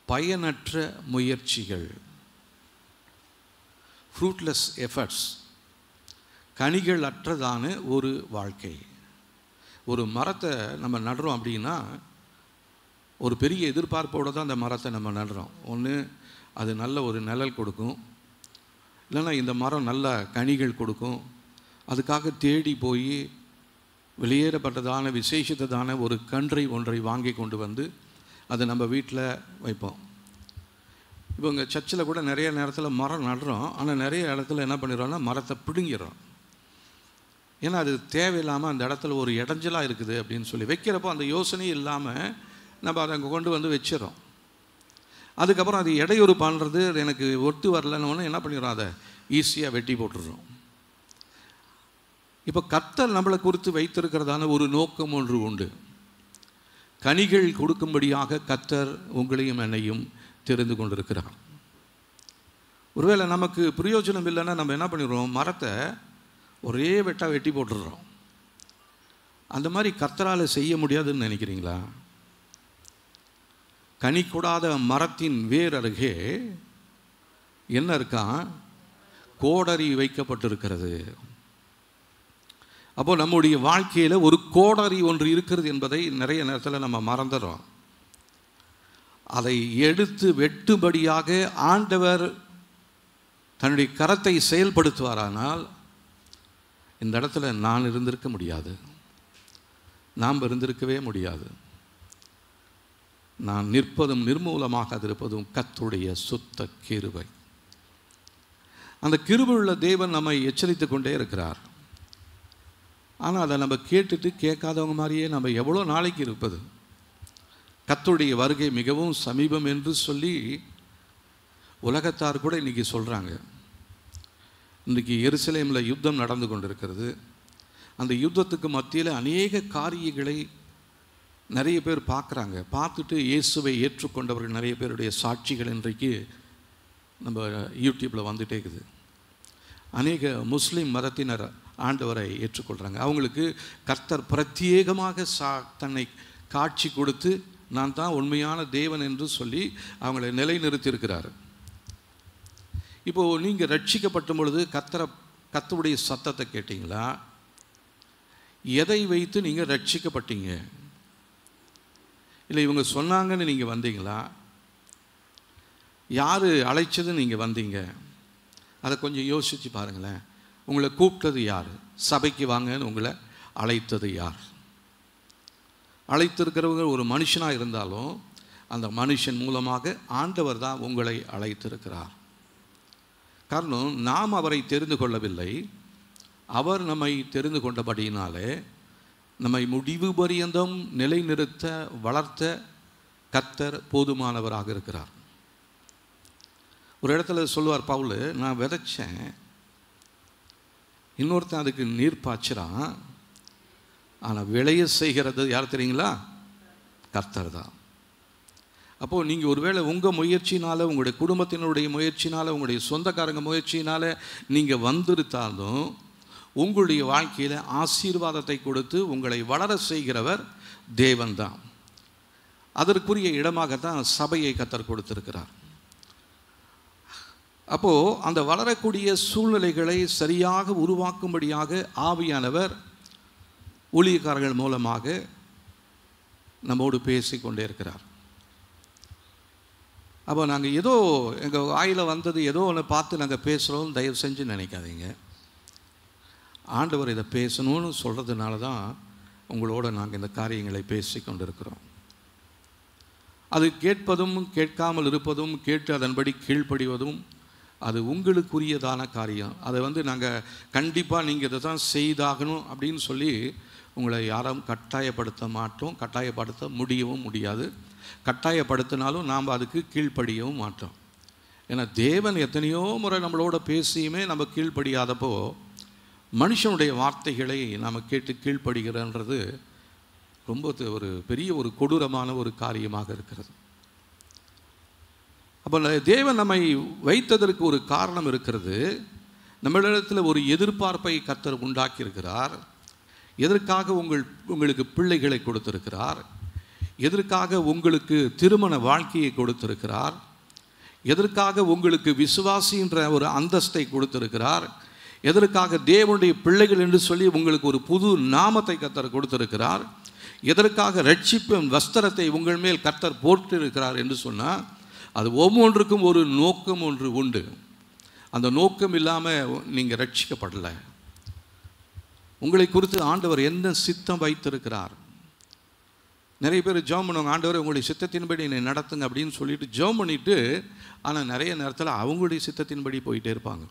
பயனற்ற முயற்சிகள், fruitless efforts, கனிகள் அற்றதான ஒரு வாழ்க்கை. ஒரு மரத்தை நம்ம நடுறோம் அப்படின்னா ஒரு பெரிய எதிர்பார்ப்போடு தான் அந்த மரத்தை நம்ம நடுறோம். ஒன்று அது நல்ல ஒரு நிழல் கொடுக்கும், இல்லைன்னா இந்த மரம் நல்ல கனிகள் கொடுக்கும். அதுக்காக தேடி போய் வெளியேறப்பட்டதான விசேஷித்ததான ஒரு கன்றை ஒன்றை வாங்கி கொண்டு வந்து அதை நம்ம வீட்டில் வைப்போம். இப்போ இங்கே சர்ச்சில் கூட நிறைய நேரத்தில் மரம் நடுறோம், ஆனால் நிறைய இடத்துல என்ன பண்ணிடுறோம்னா மரத்தை பிடுங்கிடுறோம். ஏன்னா அது தேவையில்லாமல் அந்த இடத்துல ஒரு இடைஞ்சலாக இருக்குது அப்படின்னு சொல்லி வைக்கிறப்போ அந்த யோசனையும் இல்லாமல் நம்ம அதை அங்கே கொண்டு வந்து வச்சிடறோம். அதுக்கப்புறம் அது இடையூறு பண்ணுறது எனக்கு ஒத்து வரலன்னு என்ன பண்ணிடுறோம், அதை ஈஸியாக வெட்டி போட்டுடுறோம். இப்போ கர்த்தர் நம்மளை குறித்து வைத்திருக்கிறதான ஒரு நோக்கம் ஒன்று உண்டு. கனிகள் கொடுக்கும்படியாக கர்த்தர் உங்களையும் என்னையும் தெரிந்து கொண்டிருக்கிறார். ஒருவேளை நமக்கு பிரயோஜனம் இல்லைன்னா நம்ம என்ன பண்ணிடுறோம், மரத்தை ஒரே வெட்டி போட்டுடுறோம். அந்த மாதிரி கர்த்தரால் செய்ய முடியாதுன்னு நினைக்கிறீங்களா? கனி கொடாத மரத்தின் வேர் அருகே என்ன இருக்கான், கோடரி வைக்கப்பட்டிருக்கிறது. அப்போ நம்முடைய வாழ்க்கையில் ஒரு கோடரி ஒன்று இருக்கிறது என்பதை நிறைய நேரத்தில் நம்ம மறந்துடுறோம். அதை எடுத்து வெட்டும்படியாக ஆண்டவர் தன்னுடைய கரத்தை செயல்படுத்துவாரானால் இந்த இடத்துல நான் இருந்திருக்க முடியாது, நாம் இருந்திருக்கவே முடியாது. நான் நிற்பதும் நிர்மூலமாக இருப்பதும் கர்த்தருடைய சுத்த கிருபை. அந்த கிருபை உள்ள தேவன் நம்மை எச்சரித்து கொண்டே இருக்கிறார். ஆனால் அதை நம்ம கேட்டுட்டு கேட்காதவங்க மாதிரியே நம்ம எவ்வளோ நாளைக்கு இருப்பது? கர்த்தருடைய வருகை மிகவும் சமீபம் என்று சொல்லி உலகத்தார் கூட இன்றைக்கி சொல்கிறாங்க. இன்றைக்கி எருசலேமில் யுத்தம் நடந்து கொண்டிருக்கிறது. அந்த யுத்தத்துக்கு மத்தியில் அநேக காரியங்களை நிறைய பேர் பார்க்குறாங்க. பார்த்துட்டு இயேசுவை ஏற்றுக்கொண்டவர்கள் நிறைய பேருடைய சாட்சிகள் இன்றைக்கு நம்ம யூடியூப்பில் வந்துட்டே இருக்குது. அநேக முஸ்லீம் மதத்தினர் ஆண்டவரை ஏற்றுக்கொள்கிறாங்க. அவங்களுக்கு கர்த்தர் பிரத்யேகமாக தன்னை காட்சி கொடுத்து நான் தான் உண்மையான தேவன் என்று சொல்லி அவங்களை நிலைநிறுத்தியிருக்கிறார். இப்போது நீங்கள் ரட்சிக்கப்பட்ட பொழுது கர்த்தருடைய சத்தத்தை கேட்டீங்களா? எதை வைத்து நீங்கள் ரட்சிக்கப்பட்டீங்க? இல்லை இவங்க சொன்னாங்கன்னு நீங்கள் வந்தீங்களா? யார் அழைச்சதுன்னு நீங்கள் வந்தீங்க? அதை கொஞ்சம் யோசித்து பாருங்களேன். உங்களை கூப்பிட்டது யார்? சபைக்கு வாங்கன்னு உங்களை அழைத்தது யார்? அழைத்திருக்கிறவங்க ஒரு மனுஷனாக இருந்தாலும் அந்த மனுஷன் மூலமாக ஆண்டவர் தான் உங்களை அழைத்திருக்கிறார். காரணம், நாம் அவரை தெரிந்து கொள்ளவில்லை, அவர் நம்மை தெரிந்து கொண்டபடியினாலே நம்மை முடிவு பரியந்தம் நிலைநிறுத்த வளர்த்த கர்த்தர் போதுமானவராக இருக்கிறார். ஒரு இடத்துல சொல்லுவார் பவுல், நான் விதைச்சேன், இன்னொருத்தன் அதுக்கு நீர் பாய்ச்சிறான், ஆனால் விளைய செய்கிறது யார் தெரியுங்களா? கர்த்தர் தான். அப்போது நீங்கள் ஒருவேளை உங்கள் முயற்சினால், உங்களுடைய குடும்பத்தினுடைய முயற்சினால், உங்களுடைய சொந்தக்காரங்க முயற்சினால் நீங்கள் வந்திருந்தாலும் உங்களுடைய வாழ்க்கையில் ஆசீர்வாதத்தை கொடுத்து உங்களை வளர செய்கிறவர் தேவன்தான். அதற்குரிய இடமாகத்தான் சபையை கர்த்தர் கொடுத்திருக்கிறார். அப்போது அந்த வளரக்கூடிய சூழ்நிலைகளை சரியாக உருவாக்கும்படியாக ஆவியானவர் ஊழியக்காரர்கள் மூலமாக நம்மோடு பேசிக்கொண்டே இருக்கிறார். அப்போ நாங்கள் ஏதோ எங்கள் வாயில் வந்தது ஏதோ ஒன்று பார்த்து நாங்கள் பேசுகிறோம் தயவு செஞ்சு நினைக்காதீங்க. ஆண்டவர் இதை பேசணும்னு சொல்கிறதுனால தான் உங்களோட நாங்கள் இந்த காரியங்களை பேசி கொண்டிருக்கிறோம். அது கேட்பதும் கேட்காமல் இருப்பதும் கேட்டு அதன்படி கீழ்ப்படிவதும் அது உங்களுக்குரியதான காரியம். அதை நாங்கள் கண்டிப்பாக நீங்கள் இதை தான் செய்தாகணும் அப்படின்னு சொல்லி உங்களை யாரும் கட்டாயப்படுத்த மாட்டோம், கட்டாயப்படுத்த முடியவும் முடியாது. கட்டாயப்படுத்தினாலும் நாம் அதுக்கு கீழ்ப்படியவும் மாட்டோம். ஏன்னா தேவன் எத்தனையோ முறை நம்மளோட பேசியுமே நம்ம கீழ்ப்படியாதப்போ மனுஷனுடைய வார்த்தைகளை நாம் கேட்டு கீழ்ப்படுகிறன்றது ரொம்ப ஒரு பெரிய ஒரு கொடூரமான ஒரு காரியமாக இருக்கிறது. அப்போ தேவன் நம்மை வைத்ததற்கு ஒரு காரணம் இருக்கிறது. நம்மளிடத்தில் ஒரு எதிர்பார்ப்பை கர்த்தர் உண்டாக்கி இருக்கிறார். எதற்காக உங்களுக்கு பிள்ளைகளை கொடுத்திருக்கிறார்? எதற்காக உங்களுக்கு திருமண வாழ்க்கையை கொடுத்திருக்கிறார், எதற்காக உங்களுக்கு விசுவாசின்ற ஒரு அந்தஸ்தை கொடுத்திருக்கிறார், எதற்காக தேவனுடைய பிள்ளைகள் என்று சொல்லி உங்களுக்கு ஒரு புது நாமத்தை கர்த்தர் கொடுத்திருக்கிறார், எதற்காக ரட்சிப்பின் வஸ்திரத்தை உங்கள் மேல் கர்த்தர் போட்டிருக்கிறார் என்று சொன்னால் அது ஒவ்வொன்றுக்கும் ஒரு நோக்கம் ஒன்று உண்டு. அந்த நோக்கம் இல்லாமல் நீங்கள் ரட்சிக்கப்படலை. உங்களை குறித்து ஆண்டவர் என்ன சித்தம் வைத்திருக்கிறார்? நிறைய பேர் ஜெபம் பண்ணுவாங்க, ஆண்டவர் உங்களுடைய சித்தத்தின்படி என்னை நடத்துங்க அப்படின்னு சொல்லிட்டு ஜெபம் பண்ணிவிட்டு, ஆனால் நிறைய நேரத்தில் அவங்களுடைய சித்தத்தின்படி போயிட்டே இருப்பாங்க.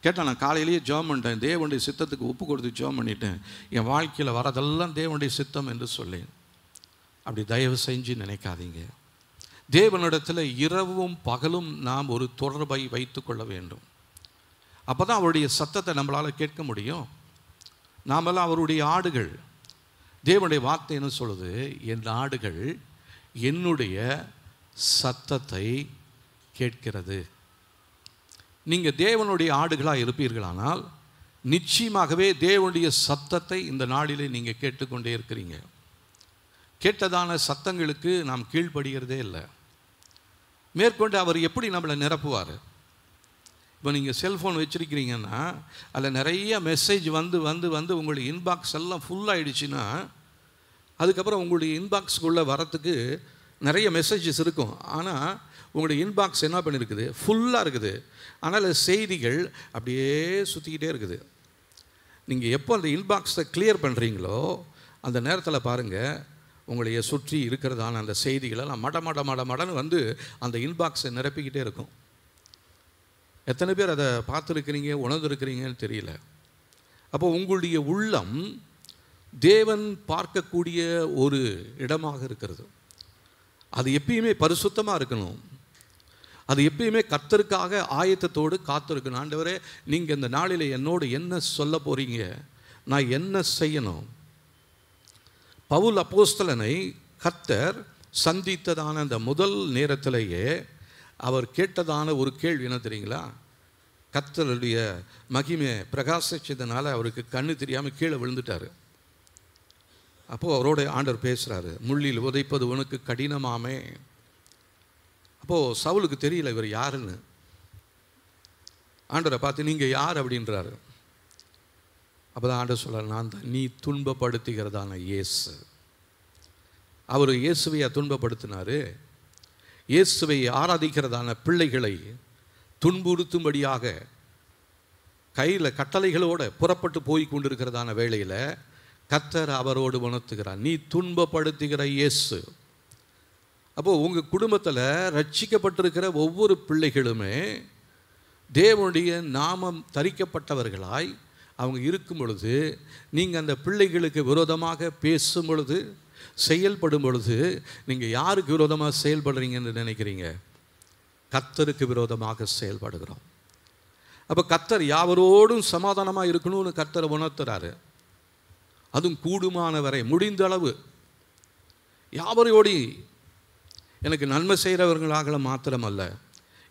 கேட்டால் நான் காலையிலேயே ஜெபம் பண்ணிட்டேன், தேவனுடைய சித்தத்துக்கு ஒப்பு கொடுத்து ஜெபம் பண்ணிட்டேன், என் வாழ்க்கையில் வரதெல்லாம் தேவனுடைய சித்தம் என்று சொல்லி. அப்படி தயவு செஞ்சு நினைக்காதீங்க. தேவனிடத்தில் இரவும் பகலும் நாம் ஒரு தொடர்பை வைத்து கொள்ள வேண்டும். அப்போ தான் அவருடைய சத்தத்தை நம்மளால் கேட்க முடியும். நாமெல்லாம் அவருடைய ஆடுகள். தேவனுடைய வார்த்தை என்ன சொல்லுது? என் ஆடுகள் என்னுடைய சத்தத்தை கேட்கிறது. நீங்கள் தேவனுடைய ஆடுகளாக இருப்பீர்களானால் நிச்சயமாகவே தேவனுடைய சத்தத்தை இந்த நாளிலே நீங்கள் கேட்டுக்கொண்டே இருக்கிறீங்க. கேட்டதான சத்தங்களுக்கு நாம் கீழ்ப்படுகிறதே இல்லை. மேற்கொண்டு அவர் எப்படி நம்மளை நிரப்புவார்? இப்போ நீங்கள் செல்ஃபோன் வச்சுருக்கிறீங்கன்னா அதில் நிறைய மெசேஜ் வந்து வந்து வந்து உங்களுடைய இன்பாக்ஸ் எல்லாம் ஃபுல்லாகிடுச்சுன்னா அதுக்கப்புறம் உங்களுடைய இன்பாக்ஸுக்குள்ளே வரத்துக்கு நிறைய மெசேஜஸ் இருக்கும். ஆனால் உங்களுடைய இன்பாக்ஸ் என்ன பண்ணியிருக்குது? ஃபுல்லாக இருக்குது. ஆனால் செய்திகள் அப்படியே சுற்றிக்கிட்டே இருக்குது. நீங்கள் எப்போ அந்த இன்பாக்ஸை கிளியர் பண்ணுறீங்களோ அந்த நேரத்தில் பாருங்கள், உங்களைய சுற்றி இருக்கிறதான அந்த செய்திகளெல்லாம் மடன்னு வந்து அந்த இன்பாக்ஸை நிரப்பிக்கிட்டே இருக்கும். எத்தனை பேர் அதை பார்த்துருக்கிறீங்க, உணர்ந்துருக்கிறீங்கன்னு தெரியல. அப்போ உங்களுடைய உள்ளம் தேவன் பார்க்கக்கூடிய ஒரு இடமாக இருக்கிறது. அது எப்பயுமே பரிசுத்தமாக இருக்கணும். அது எப்பயுமே கர்த்தருக்காக ஆயத்தத்தோடு காத்திருக்கணும். ஆண்டவரே, நீங்கள் இந்த நாளில் என்னோடு என்ன சொல்ல போகிறீங்க, நான் என்ன செய்யணும்? பவுல் அப்போஸ்தலனை கர்த்தர் சந்தித்ததான அந்த முதல் நேரத்திலேயே அவர் கேட்டதான ஒரு கேள்வி என்ன தெரியுங்களா? கர்த்தருடைய மகிமை பிரகாசிச்சதுனால அவருக்கு கண்ணு தெரியாமல் கீழே விழுந்துட்டார். அப்போது அவரோட ஆண்டவர் பேசுகிறாரு, முள்ளில் உதைப்பது உனக்கு கடினமாமே. அப்போது சவுலுக்கு தெரியல இவர் யாருன்னு. ஆண்டவரை பார்த்து நீங்கள் யார் அப்படின்றாரு. அப்போ தான் ஆண்டவர் சொல்கிறார், நான் தான் நீ துன்பப்படுத்துகிறதான இயேசு. அவர் இயேசுவையை துன்பப்படுத்தினார். இயேசுவை ஆராதிக்கிறதான பிள்ளைகளை துன்புறுத்தும்படியாக கையில் கட்டளைகளோடு புறப்பட்டு போய் கொண்டிருக்கிறதான வேளையில் கர்த்தர் அவரோடு உணர்த்துகிறார், நீ துன்பப்படுத்துகிற இயேசு. அப்போது உங்கள் குடும்பத்தில் ரட்சிக்கப்பட்டிருக்கிற ஒவ்வொரு பிள்ளைகளுமே தேவனுடைய நாமம் தரிக்கப்பட்டவர்களாய் அவங்க இருக்கும் பொழுது, நீங்கள் அந்த பிள்ளைகளுக்கு விரோதமாக பேசும் பொழுது, செயல்படும் பொழுது, நீங்கள் யாருக்கு விரோதமாக செயல்படுறீங்கன்னு நினைக்கிறீங்க? கர்த்தருக்கு விரோதமாக செயல்படுகிறோம். அப்போ கர்த்தர் யாவரோடும் சமாதானமாக இருக்கணும்னு கர்த்தரை உணர்த்துறாரு. அதுவும் கூடுமானவரை முடிந்த அளவு யாவரோடு எனக்கு நன்மை செய்கிறவர்களாக மாத்திரமல்ல,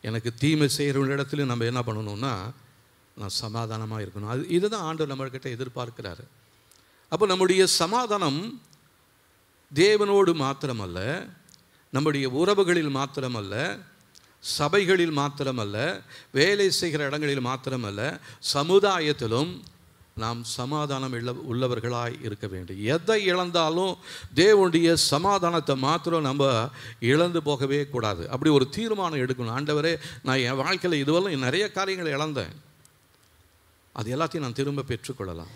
எனக்கு தீமை செய்கிறவங்களிடத்துல நம்ம என்ன பண்ணணும்னா நான் சமாதானமாக இருக்கணும். இதுதான் ஆண்டவர் நம்மள்கிட்ட எதிர்பார்க்கிறாரு. அப்போ நம்முடைய சமாதானம் தேவனோடு மாத்திரமல்ல, நம்முடைய உறவுகளில் மாத்திரமல்ல, சபைகளில் மாத்திரமல்ல, வேலை செய்கிற இடங்களில் மாத்திரமல்ல, சமுதாயத்திலும் நாம் சமாதானம் உள்ளவர்களாய் இருக்க வேண்டும். எதை இழந்தாலும் தேவனுடைய சமாதானத்தை மாத்திரம் நம்ம இழந்து போகவே கூடாது. அப்படி ஒரு தீர்மானம் எடுக்கணும். ஆண்டவரே, நான் என் வாழ்க்கையில் இதுவரை நிறைய காரியங்களை இழந்தேன், அது எல்லாத்தையும் நான் திரும்ப பெற்றுக்கொள்ளலாம்.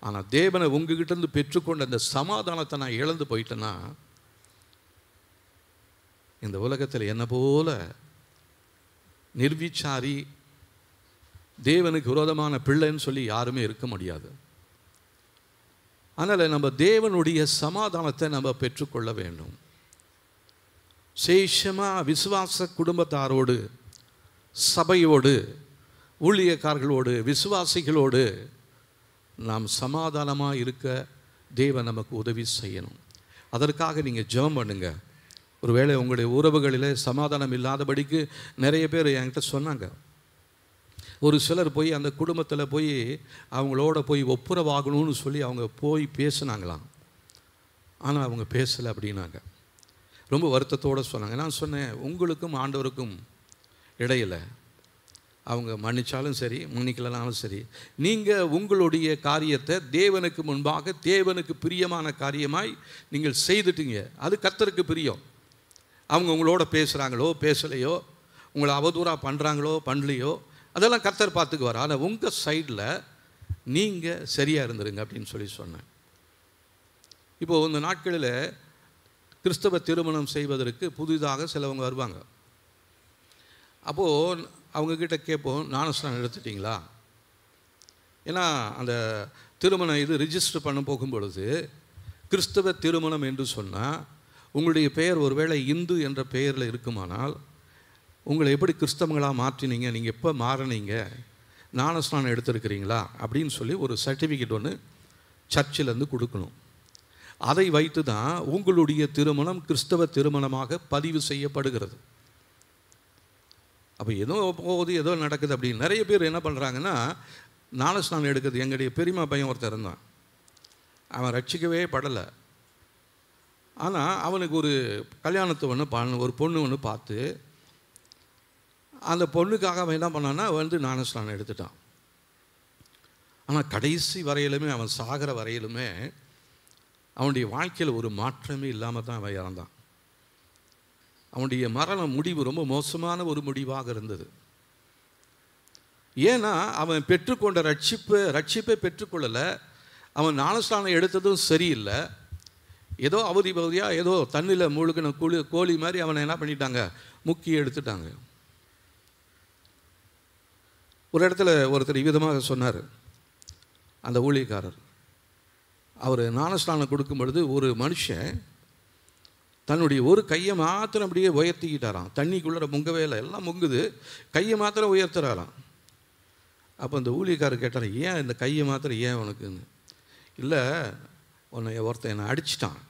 ஆனால் தேவனை உங்ககிட்டேருந்து பெற்றுக்கொண்ட அந்த சமாதானத்தை நான் இழந்து போயிட்டேன்னா இந்த உலகத்தில் என்னை போல நிர்விச்சாரி தேவனுக்கு விரோதமான பிள்ளைன்னு சொல்லி யாருமே இருக்க முடியாது. அதனால் நம்ம தேவனுடைய சமாதானத்தை நம்ம பெற்றுக்கொள்ள வேண்டும். சேஷமாக விசுவாச குடும்பத்தாரோடு, சபையோடு, ஊழியக்காரர்களோடு, விசுவாசிகளோடு நாம் சமாதானமாக இருக்க தேவன் நமக்கு உதவி செய்யணும். அதற்காக நீங்கள் ஜெபம் பண்ணுங்க. ஒருவேளை உங்களுடைய உறவுகளில் சமாதானம் இல்லாதபடிக்கு நிறைய பேர் என்கிட்ட சொன்னாங்க. ஒரு சிலர் போய் அந்த குடும்பத்தில் போய் அவங்களோட போய் ஒப்புரவாகணும்னு சொல்லி அவங்க போய் பேசுனாங்களாம். ஆனால் அவங்க பேசலை அப்படின்னாங்க. ரொம்ப வருத்தத்தோடு சொன்னாங்க. நான் சொன்னேன், உங்களுக்கும் ஆண்டவருக்கும் இடையில் அவங்க மன்னிச்சாலும் சரி மன்னிக்கலனாலும் சரி, நீங்கள் உங்களுடைய காரியத்தை தேவனுக்கு முன்பாக தேவனுக்கு பிரியமான காரியமாய் நீங்கள் செய்துட்டீங்க. அது கர்த்தருக்கு பிரியம். அவங்க உங்களோட பேசுகிறாங்களோ பேசலையோ, உங்களை அவதூறாக பண்ணுறாங்களோ பண்ணலையோ, அதெல்லாம் கர்த்தர் பார்த்துக்குவார். ஆனால் உங்கள் சைடில் நீங்கள் சரியாக இருந்துருங்க அப்படின்னு சொன்னேன். இப்போது இந்த நாட்களில் கிறிஸ்தவ திருமணம் செய்வதற்கு புதிதாக சிலவங்க வருவாங்க. அப்போது அவங்கக்கிட்ட கேட்போம், ஞானஸ்நானம் எடுத்துட்டிங்களா? ஏன்னா அந்த திருமணம் இது ரிஜிஸ்டர் பண்ண போகும்பொழுது கிறிஸ்தவ திருமணம் என்று சொன்னால் உங்களுடைய பெயர் ஒருவேளை இந்து என்ற பெயரில் இருக்குமானால் உங்களை எப்படி கிறிஸ்தவங்களாக மாற்றினீங்க, நீங்கள் எப்போ மாறினீங்க, ஞானஸ்நானம் எடுத்துருக்கிறீங்களா அப்படின்னு சொல்லி ஒரு சர்டிஃபிகேட் ஒன்று சர்ச்சிலேருந்து கொடுக்கணும். அதை வைத்து தான் உங்களுடைய திருமணம் கிறிஸ்தவ திருமணமாக பதிவு செய்யப்படுகிறது. அப்போ ஏதோ போகுது ஏதோ நடக்குது அப்படின்னு நிறைய பேர் என்ன பண்ணுறாங்கன்னா, ஞானஸ்நானம் எடுக்கிறது. எங்களுடைய பெரியம்மா பையன் ஒருத்தர் இருந்தான், அவன் ரட்சிக்கவே படலை. ஆனால் அவனுக்கு ஒரு கல்யாணத்தை ஒரு பொண்ணு ஒன்று பார்த்து அந்த பொண்ணுக்காக அவன் என்ன பண்ணான்னா ஞானஸ்நானம் எடுத்துட்டான். ஆனால் கடைசி வரையிலுமே, அவன் சாகிற வரையிலுமே அவனுடைய வாழ்க்கையில் ஒரு மாற்றமே இல்லாமல் தான் அவன் இறந்தான். அவனுடைய மரண முடிவு ரொம்ப மோசமான ஒரு முடிவாக இருந்தது. ஏன்னா அவன் பெற்றுக்கொண்ட ரட்சிப்பை பெற்றுக்கொள்ளலை. அவன் ஞானஸ்நானம் எடுத்ததும் சரியில்லை. ஏதோ அவதி பகுதியாக ஏதோ தண்ணியில் மூழ்கின கோழி மாதிரி அவனை என்ன பண்ணிட்டாங்க, முக்கி எடுத்துட்டாங்க. ஒரு இடத்துல ஒருத்தர் விதமாக சொன்னார், அந்த ஊழியக்காரர். அவர் ஞானஸ்நானம் கொடுக்கும் பொழுது ஒரு மனுஷன் தன்னுடைய ஒரு கையை மாத்திரம் அப்படியே உயர்த்திக்கிட்டாராம். தண்ணிக்குள்ளே முங்கவே இல்லை, எல்லாம் முங்குது, கையை மாத்திரம் உயர்த்துறாராம். அப்போ அந்த ஊழியக்காரர் கேட்டார், ஏன் இந்த கையை மாத்திரம் ஏன் உனக்குன்னு? இல்லை, ஒருத்தன் என்னை அடிச்சிட்டான்,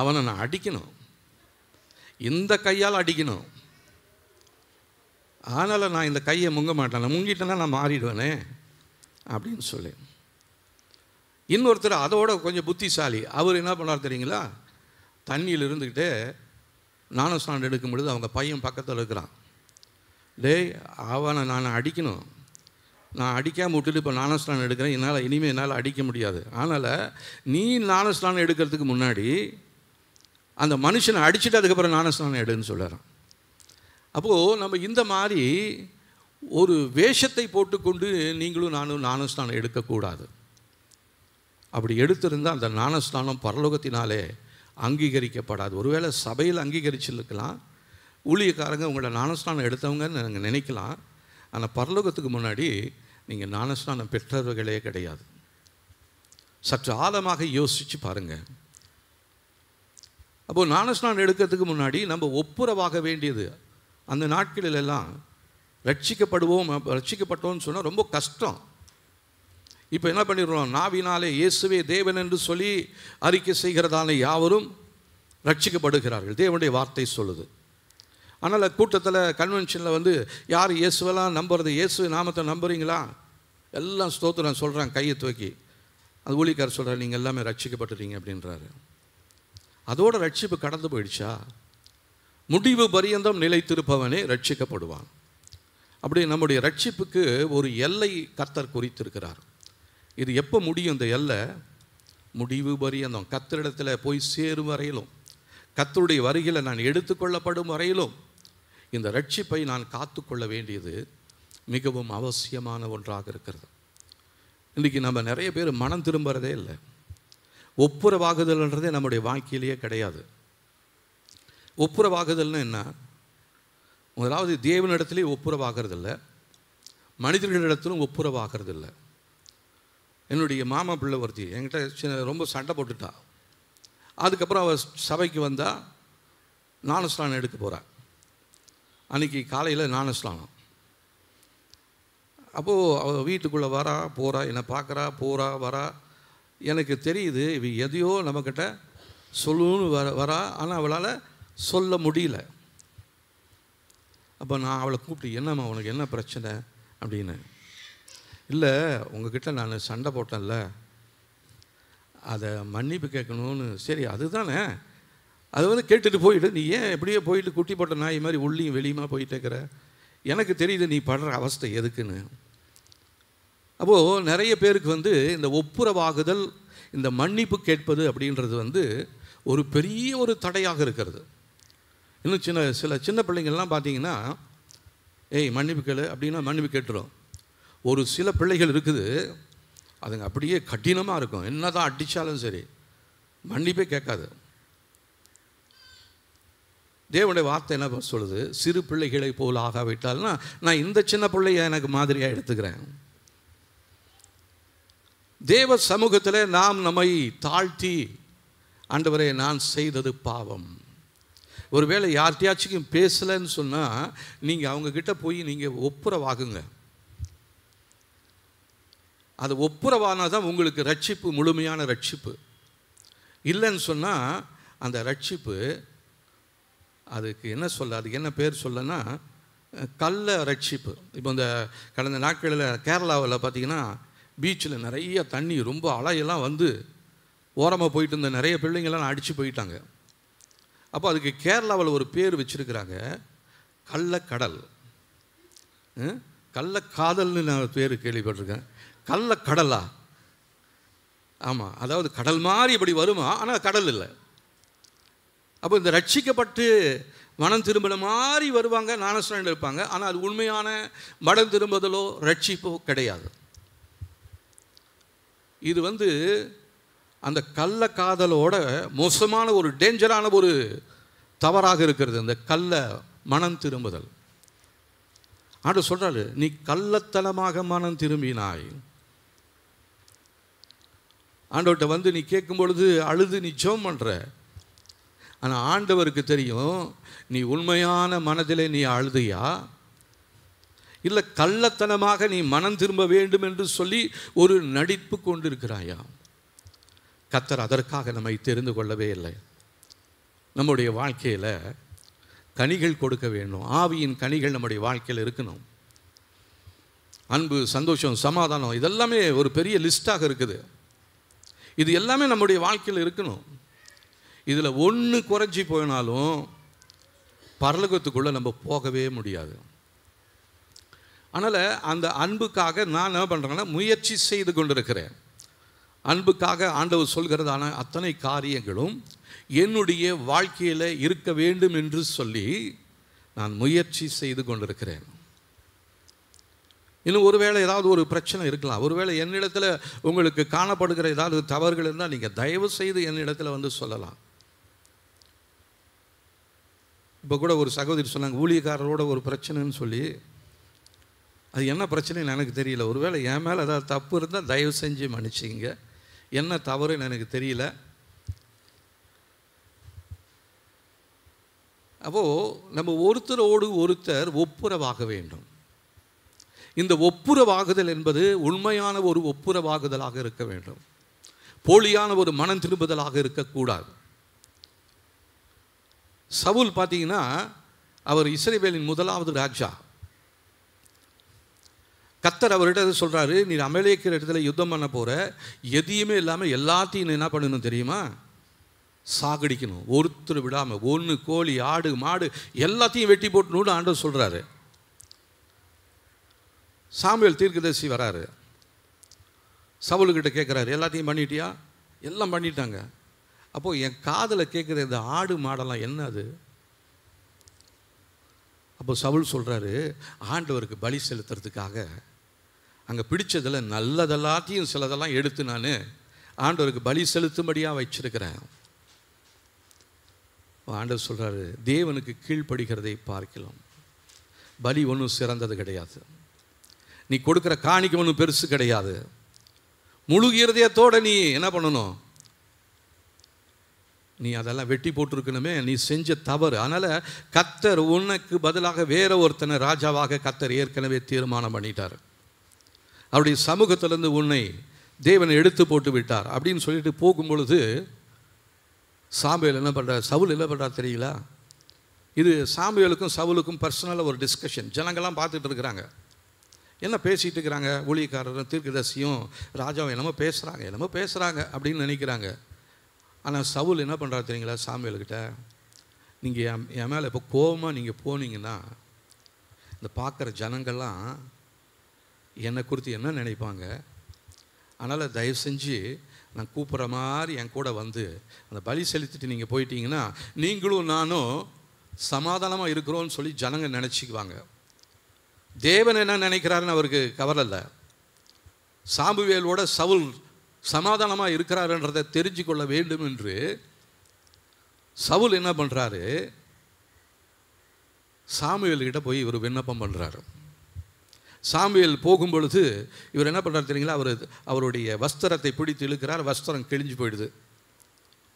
அவனை நான் அடிக்கணும், இந்த கையால் அடிக்கணும், அதனால் நான் இந்த கையை முங்க மாட்டேன், நான் முங்கிட்டேன்னா நான் மாறிடுவேனே அப்படின்னு சொல்லி. இன்னொருத்தர் அதோட கொஞ்சம் புத்திசாலி. அவர் என்ன பண்ணார் தெரியுங்களா, தண்ணியில் இருந்துக்கிட்டே ஞானஸ்நானம் எடுக்கும் பொழுது அவங்க பையன் பக்கத்தில் இருக்கிறான். டேய், அவனை நான் அடிக்கணும், நான் அடிக்காமல் விட்டுட்டு இப்போ ஞானஸ்நானம் எடுக்கிறேன், இனிமேல் என்னால் அடிக்க முடியாது, அதனால் நீ ஞானஸ்நானம் எடுக்கிறதுக்கு முன்னாடி அந்த மனுஷனை அடிச்சுட்டு அதுக்கப்புறம் ஞானஸ்நானம் எடுன்னு சொல்லுறான். அப்போது நம்ம இந்த மாதிரி ஒரு வேஷத்தை போட்டுக்கொண்டு நீங்களும் நானும் ஞானஸ்நானம் எடுக்கக்கூடாது. அப்படி எடுத்திருந்தால் அந்த ஞானஸ்நானம் பரலோகத்தினாலே அங்கீகரிக்கப்படாது. ஒருவேளை சபையில் அங்கீகரிச்சிருக்கலாம், ஊழியக்காரங்க உங்களோட ஞானஸ்நானம் எடுத்தவங்கன்னு நாங்கள் நினைக்கலாம். ஆனால் பரலோகத்துக்கு முன்னாடி நீங்கள் ஞானஸ்நானம் பெற்றவர்களே கிடையாது. சற்று ஆழமாக யோசித்து பாருங்கள். அப்போது ஞானஸ்நானம் எடுக்கிறதுக்கு முன்னாடி நம்ம ஒப்புரவாக வேண்டியது. அந்த நாட்களிலெல்லாம் ரட்சிக்கப்பட்டோம்னு சொன்னால் ரொம்ப கஷ்டம். இப்போ என்ன பண்ணிடுறோம், நாவினாலே இயேசுவே தேவன் என்று சொல்லி அறிக்கை செய்கிறதான யாவரும் ரட்சிக்கப்படுகிறார்கள், தேவனுடைய வார்த்தை சொல்லுது. ஆனால் கூட்டத்தில் கன்வென்ஷனில் யார் இயேசுவெல்லாம் நம்புறது, இயேசு நாமத்தை நம்புறீங்களா, எல்லாம் ஸ்தோத்திரம் சொல்கிறாங்க கையை தூக்கி. அது ஊழியக்காரர் சொல்கிறார், நீங்கள் எல்லாமே ரட்சிக்கப்பட்டுறீங்க அப்படின்றாரு. அதோட ரட்சிப்பு கடந்து போயிடுச்சா? முடிவு பரியந்தம் நிலைத்திருப்பவனே ரட்சிக்கப்படுவான். அப்படி நம்முடைய ரட்சிப்புக்கு ஒரு எல்லை கர்த்தர் குறித்திருக்கிறார். இது எப்போ முடியும்? இந்த எல்லை முடிவு பரியந்தம், கர்த்தரிடத்தில் போய் சேரும் வரையிலும், கர்த்தருடைய வருகையில் நான் எடுத்துக்கொள்ளப்படும் வரையிலும் இந்த ரட்சிப்பை நான் காத்துக்கொள்ள வேண்டியது மிகவும் அவசியமான ஒன்றாக இருக்கிறது. இன்றைக்கி நம்ம நிறைய பேர் மனம் திரும்புகிறதே இல்லை. ஒப்புரவாகுதல்ன்றதே நம்முடைய வாழ்க்கையிலேயே கிடையாது. ஒப்புரவாகுதல்னு என்ன? முதலாவது தேவனிடத்துலேயே ஒப்புரவாகிறதில்லை, மனிதர்களிடத்திலும் ஒப்புரவாகிறதில்லை. என்னுடைய மாமா பிள்ளை ஒருத்தி என்கிட்ட ரொம்ப சண்டை போட்டுட்டா. அதுக்கப்புறம் அவள் சபைக்கு வந்தால் ஞானஸ்நானம் எடுக்க போகிறாள். அன்றைக்கி காலையில் ஞானஸ்நானம். அப்போது அவள் வீட்டுக்குள்ளே போகிறா, என்னை பார்க்குறா, போகிறா வரா. எனக்கு தெரியுது இவ எதையோ நம்மக்கிட்ட சொல்லணும்னு வரா, ஆனால் அவளால் சொல்ல முடியல. அப்போ நான் அவளை கூப்பிட்டு, என்னம்மா உனக்கு என்ன பிரச்சனை அப்படின்னு. இல்லை, உங்ககிட்ட நான் சண்டை போட்டேன்ல, அதை மன்னிப்பு கேட்கணும்னு. சரி அதுதானே, அது வந்து கேட்டுட்டு போயிடு. நீ ஏன் எப்படியே போயிட்டு குட்டி போட்ட நாய் மாதிரி உள்ளியும் வெளியுமா போயிட்டு இருக்கிற? எனக்கு தெரியுது நீ படுற அவஸ்தை எதுக்குன்னு. அப்போது நிறைய பேருக்கு வந்து இந்த ஒப்புரவாகுதல், இந்த மன்னிப்பு கேட்பது அப்படின்றது வந்து ஒரு பெரிய ஒரு தடையாக இருக்கிறது. இன்னும் சில சின்ன பிள்ளைங்கள்லாம் பார்த்தீங்கன்னா, ஏய் மன்னிப்பு கேளு அப்படின்னா மன்னிப்பு கேட்டுரும். ஒரு சில பிள்ளைகள் இருக்குது, அதுங்க அப்படியே கடினமாக இருக்கும். என்ன தான் அடித்தாலும் சரி மன்னிப்பே கேட்காது. தேவனுடைய வார்த்தை என்ன சொல்லுது? சிறு பிள்ளைகளை போல் ஆகாவிட்டால்னா நான் இந்த சின்ன பிள்ளைய எனக்கு மாதிரியாக எடுத்துக்கிறேன். தேவ சமூகத்தில் நாம் நம்மை தாழ்த்தி, ஆண்டவரே நான் செய்தது பாவம். ஒருவேளை யார்கிட்டயாச்சும் பேசலைன்னு சொன்னால் நீங்கள் அவங்கக்கிட்ட போய் நீங்கள் ஒப்புரவாகுங்க. அது ஒப்புரவானால் தான் உங்களுக்கு ரட்சிப்பு, முழுமையான ரட்சிப்பு. இல்லைன்னு சொன்னால் அந்த ரட்சிப்பு அதுக்கு என்ன சொல்ல, அதுக்கு என்ன பேர் சொல்லனா கள்ள ரட்சிப்பு. இப்போ இந்த கடந்த நாட்களில் கேரளாவில் பார்த்திங்கன்னா பீச்சில் நிறைய தண்ணி, ரொம்ப அலையெல்லாம் வந்து ஓரமாக போயிட்டு இருந்த நிறைய பிள்ளைங்கள்லாம் அடித்து போயிட்டாங்க. அப்போ அதுக்கு கேரளாவில் ஒரு பேர் வச்சுருக்கிறாங்க, கள்ளக்கடல். கள்ளக்காதல்னு நான் பேர் கேள்விப்பட்டிருக்கேன். கள்ளக்கடலா? ஆமாம், அதாவது கடல் மாதிரி இப்படி வருமா, ஆனால் கடல் இல்லை. அப்போ இந்த ரட்சிக்கப்பட்டு மனம் திரும்பின மாதிரி வருவாங்க, ஞானஸ்நானம் இருப்பாங்க, ஆனால் அது உண்மையான மனம் திரும்புதலோ ரட்சிப்போ கிடையாது. இது வந்து அந்த கள்ள காதலோட மோசமான ஒரு டேஞ்சரான ஒரு தவறாக இருக்கிறது, அந்த கள்ள மனம் திரும்புதல். ஆண்டவர் சொல்றாரு, நீ கள்ளத்தனமாக மனம் திரும்பினாய். ஆண்டவர்கிட்ட வந்து நீ கேட்கும் பொழுது அழுது நீ ஜெபம் பண்ற, ஆனால் ஆண்டவருக்கு தெரியும் நீ உண்மையான மனதிலே நீ அழுதியா, இல்லை கள்ளத்தனமாக நீ மனம் திரும்ப வேண்டும் என்று சொல்லி ஒரு நடிப்பு கொண்டிருக்கிறாயா. கர்த்தர் அதற்காக நம்மை தெரிந்து கொள்ளவே இல்லை. நம்முடைய வாழ்க்கையில் கனிகள் கொடுக்க வேண்டும். ஆவியின் கனிகள் நம்முடைய வாழ்க்கையில் இருக்கணும். அன்பு, சந்தோஷம், சமாதானம், இதெல்லாமே ஒரு பெரிய லிஸ்டாக இருக்குது. இது எல்லாமே நம்முடைய வாழ்க்கையில் இருக்கணும். இதில் ஒன்று குறைஞ்சி போயினாலும் பரலோகத்துக்குள்ளே நம்ம போகவே முடியாது. அதனால் அந்த அன்புக்காக நான் என்ன பண்ணுறேன்னா முயற்சி செய்து கொண்டிருக்கிறேன். அன்புக்காக ஆண்டவர் சொல்கிறதான அத்தனை காரியங்களும் என்னுடைய வாழ்க்கையில் இருக்க வேண்டும் என்று சொல்லி நான் முயற்சி செய்து கொண்டிருக்கிறேன். இன்னும் ஒருவேளை ஏதாவது ஒரு பிரச்சனை இருக்கலாம், ஒருவேளை என்னிடத்தில் உங்களுக்கு காணப்படுகிற ஏதாவது தவறுகள் இருந்தால் நீங்கள் தயவு செய்து என்னிடத்தில் வந்து சொல்லலாம். இப்போ கூட ஒரு சகோதரி சொன்னாங்க, ஊழியக்காரரோட ஒரு பிரச்சனைன்னு சொல்லி. அது என்ன பிரச்சனைன்னு எனக்கு தெரியல. ஒருவேளை என் மேலே ஏதாவது தப்பு இருந்தால் தயவு செஞ்சு மன்னிச்சிங்க. என்ன தவறுன்னு எனக்கு தெரியல. அப்போது நம்ம ஒருத்தரோடு ஒருத்தர் ஒப்புரவாக வேண்டும். இந்த ஒப்புரவாகுதல் என்பது உண்மையான ஒரு ஒப்புரவாகுதலாக இருக்க வேண்டும். போலியான ஒரு மனம் திரும்புதலாக இருக்கக்கூடாது. சவுல் பார்த்தீங்கன்னா அவர் இஸ்ரவேலின் முதலாவது ராஜா. கர்த்தர் அவர்கிட்ட சொல்கிறாரு, நீ அமலேக்கிற இடத்துல யுத்தம் பண்ண போகிற, எதையுமே இல்லாமல் எல்லாத்தையும் என்ன பண்ணணும் தெரியுமா? சாகடிக்கணும், ஒருத்தர் விடாமல். ஒன்று கோழி, ஆடு, மாடு எல்லாத்தையும் வெட்டி போட்டணும்னு ஆண்டவர் சொல்கிறாரு. சாமுவேல் தீர்க்கதரிசி வராரு, சவுலுக்கிட்ட கேட்குறாரு, எல்லாத்தையும் பண்ணிட்டியா? எல்லாம் பண்ணிட்டாங்க. அப்போது என் காதில் கேட்குற இந்த ஆடு மாடெல்லாம் என்ன அது? அப்போ சவுல் சொல்கிறாரு, ஆண்டவருக்கு பலி செலுத்துறதுக்காக அங்கே பிடிச்சதில் நல்லதெல்லாத்தையும் சிலதெல்லாம் எடுத்து நான் ஆண்டவருக்கு பலி செலுத்தும்படியாக வச்சிருக்கிறேன். ஆண்டவர் சொல்கிறாரு, தேவனுக்கு கீழ்ப்படுகிறதை பார்க்கலாம் பலி ஒன்றும் சிறந்தது கிடையாது. நீ கொடுக்குற காணிக்கை ஒன்றும் பெருசு கிடையாது. முழு இருதயத்தோடு நீ என்ன பண்ணணும்? நீ அதெல்லாம் வெட்டி போட்டிருக்கணுமே, நீ செஞ்ச தவறு. அதனால் கர்த்தர் உனக்கு பதிலாக வேற ஒருத்தனை ராஜாவாக கர்த்தர் ஏற்கனவே தீர்மானம் பண்ணிட்டார். அவருடைய சமூகத்திலேருந்து உன்னை தேவனை எடுத்து போட்டு விட்டார் அப்படின்னு சொல்லிட்டு போகும் பொழுது சாமுவேல் என்ன பண்ணுறார், சவுல் என்ன பண்ணுறார் தெரியல. இது சாமுவேலுக்கும் சவுலுக்கும் பர்சனலாக ஒரு டிஸ்கஷன். ஜனங்கள்லாம் பார்த்துட்டு இருக்கிறாங்க. என்ன பேசிகிட்டு இருக்கிறாங்க, ஊழியக்காரரும் தீர்க்கதரிசியும் ராஜாவும் என்னமோ பேசுகிறாங்க அப்படின்னு நினைக்கிறாங்க. ஆனால் சவுல் என்ன பண்ணுறாரு தெரியுங்களா, சாமுவேல்கிட்ட, நீங்கள் என் மேலே இப்போ கோபமாக நீங்கள் போனீங்கன்னா இந்த பார்க்குற ஜனங்கள்லாம் என்னை குறித்து என்ன நினைப்பாங்க, அதனால் தயவு செஞ்சு நான் கூப்பிட்ற மாதிரி என் கூட வந்து அந்த பலி செலுத்திட்டு நீங்கள் போயிட்டீங்கன்னா நீங்களும் நானும் சமாதானமாக இருக்கிறோன்னு சொல்லி ஜனங்க நினச்சிக்குவாங்க. தேவன் என்ன நினைக்கிறாருன்னு அவருக்கு கவலை இல்லை. சாமுவேலோட சவுல் சமாதானமாக இருக்கிறாருன்றதை தெரிஞ்சு கொள்ள வேண்டும் என்று சவுல் என்ன பண்ணுறாரு, சாமுவேல்கிட்ட போய் இவர் விண்ணப்பம் பண்ணுறாரு. சாமுவேல் போகும் பொழுது இவர் என்ன பண்ணுறாரு தெரியுங்களா, அவருடைய வஸ்திரத்தை பிடித்து இழுக்கிறார், வஸ்திரம் கிழிஞ்சு போயிடுது.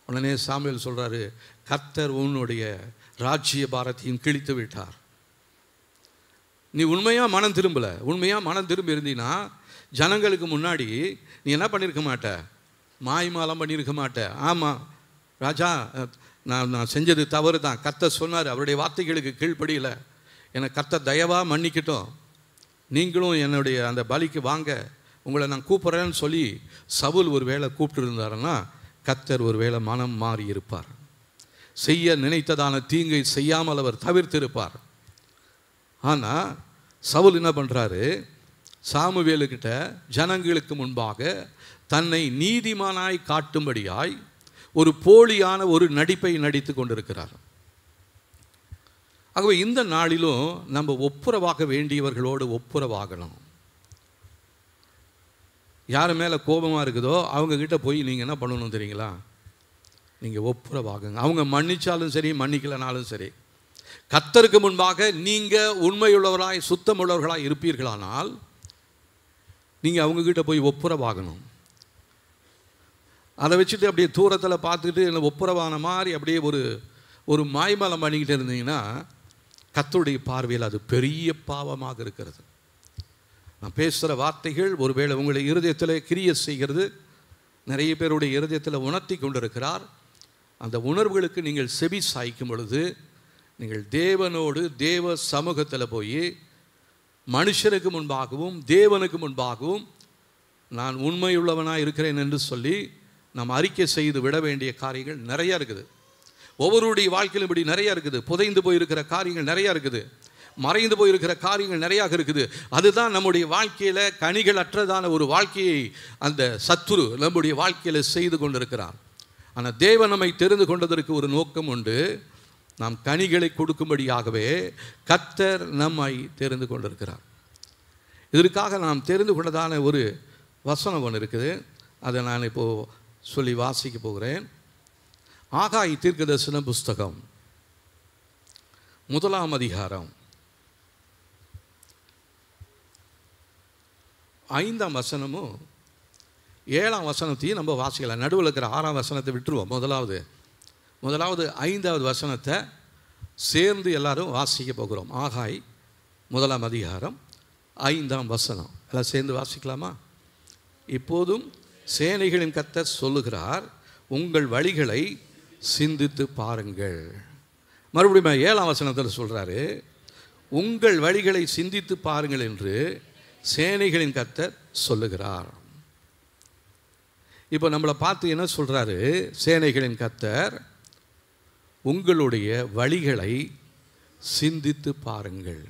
உடனே சாமுவேல் சொல்கிறாரு, கர்த்தர் உன்னுடைய ராஜ்ய பாரத்தையும் கிழித்து விட்டார். நீ உண்மையாக மனம் திரும்பி இருந்தீன்னா ஜனங்களுக்கு முன்னாடி நீ என்ன பண்ணியிருக்க மாட்ட, மாய்மாலம் பண்ணியிருக்க மாட்ட. ஆமாம் ராஜா, நான் செஞ்சது தவறு தான், கர்த்தர் சொன்னார், அவருடைய வார்த்தைகளுக்கு கீழ்ப்படியல, எனக்கு கர்த்தர் தயவாக மன்னிக்கட்டும், நீங்களும் என்னுடைய அந்த பலிக்கு வாங்க, உங்களை நான் கூப்பிட்றேன்னு சொல்லி சவுல் ஒரு வேளை கூப்பிட்டு இருந்தாருன்னா கர்த்தர் ஒரு வேளை மனம் மாறி இருப்பார். செய்ய நினைத்ததான தீங்கை செய்யாமல் அவர் தவிர்த்திருப்பார். ஆனால் சவுல் என்ன பண்ணுறாரு, சாமுவேலுக்கிட்ட ஜனங்களுக்கு முன்பாக தன்னை நீதிமானாய் காட்டும்படியாய் ஒரு போலியான ஒரு நடிப்பை நடித்து கொண்டிருக்கிறார். ஆகவே இந்த நாளிலும் நம்ம ஒப்புரவாக வேண்டியவர்களோடு ஒப்புரவாகணும். யார் மேலே கோபமாக இருக்குதோ அவங்கக்கிட்ட போய் நீங்கள் என்ன பண்ணணும் தெரியுங்களா, நீங்கள் ஒப்புரவாகுங்க. அவங்க மன்னிச்சாலும் சரி மன்னிக்கலனாலும் சரி, கர்த்தருக்கு முன்பாக நீங்கள் உண்மையுள்ளவர்களாய் சுத்தமுள்ளவர்களாய் இருப்பீர்களானால் நீங்கள் அவங்கக்கிட்ட போய் ஒப்புரவாகணும். அதை வச்சுட்டு அப்படியே தூரத்தில் பார்த்துக்கிட்டு இல்லை ஒப்புரவான மாதிரி அப்படியே ஒரு மாய்மலம் பண்ணிக்கிட்டு இருந்தீங்கன்னா கர்த்தருடைய பார்வையில் அது பெரிய பாவமாக இருக்கிறது. நான் பேசுகிற வார்த்தைகள் ஒருவேளை உங்களுடைய இருதயத்தில் கிரியை செய்கிறது, நிறைய பேருடைய இருதயத்தில் உணர்த்தி கொண்டிருக்கிறார். அந்த உணர்வுகளுக்கு நீங்கள் செவி சாய்க்கும் பொழுது நீங்கள் தேவனோடு தேவ சமூகத்தில் போய் மனுஷனுக்கு முன்பாகவும் தேவனுக்கு முன்பாகவும் நான் உண்மையுள்ளவனாக இருக்கிறேன் என்று சொல்லி நாம் அறிக்கை செய்து விட வேண்டிய காரியங்கள் நிறையா இருக்குது. ஒவ்வொருடைய வாழ்க்கையிலும் இப்படி நிறையா இருக்குது. புதைந்து போயிருக்கிற காரியங்கள் நிறையா இருக்குது, மறைந்து போயிருக்கிற காரியங்கள் நிறையா இருக்குது. அதுதான் நம்முடைய வாழ்க்கையில் கனிகள் அற்றதான ஒரு வாழ்க்கையை அந்த சத்துரு நம்முடைய வாழ்க்கையில் செய்து கொண்டிருக்கிறார். ஆனால் தேவன் நம்மை தெரிந்து கொண்டதற்கு ஒரு நோக்கம் உண்டு. நாம் கனிகளை கொடுக்கும்படியாகவே கர்த்தர் நம்மை தெரிந்து கொண்டிருக்கிறார். இதற்காக நாம் தெரிந்து கொண்டதான ஒரு வசனம் ஒன்று இருக்குது, அதை நான் இப்போது சொல்லி வாசிக்க போகிறேன். ஆகாய் தீர்க்கதரிசன புஸ்தகம் 1 அதிகாரம் 5 வசனமும் 7 வசனத்தையும் நம்ம வாசிக்கலாம். நடுவில் இருக்கிற 6 வசனத்தை விட்டுருவோம். முதலாவது 5வது வசனத்தை சேர்ந்து எல்லாரும் வாசிக்க போகிறோம். ஆகாய் 1 அதிகாரம் 5 வசனம் எல்லாம் சேர்ந்து வாசிக்கலாமா? இப்போதும் சேனைகளின் கர்த்தர் சொல்லுகிறார், உங்கள் வழிகளை சிந்தித்து பாருங்கள். மறுபடியும் 7 வசனத்தில் சொல்கிறாரு, உங்கள் வழிகளை சிந்தித்து பாருங்கள் என்று சேனைகளின் கர்த்தர் சொல்லுகிறார். இப்போ நம்மளை பார்த்து என்ன சொல்கிறாரு, சேனைகளின் கர்த்தர் உங்களுடைய வழிகளை சிந்தித்து பாருங்கள்.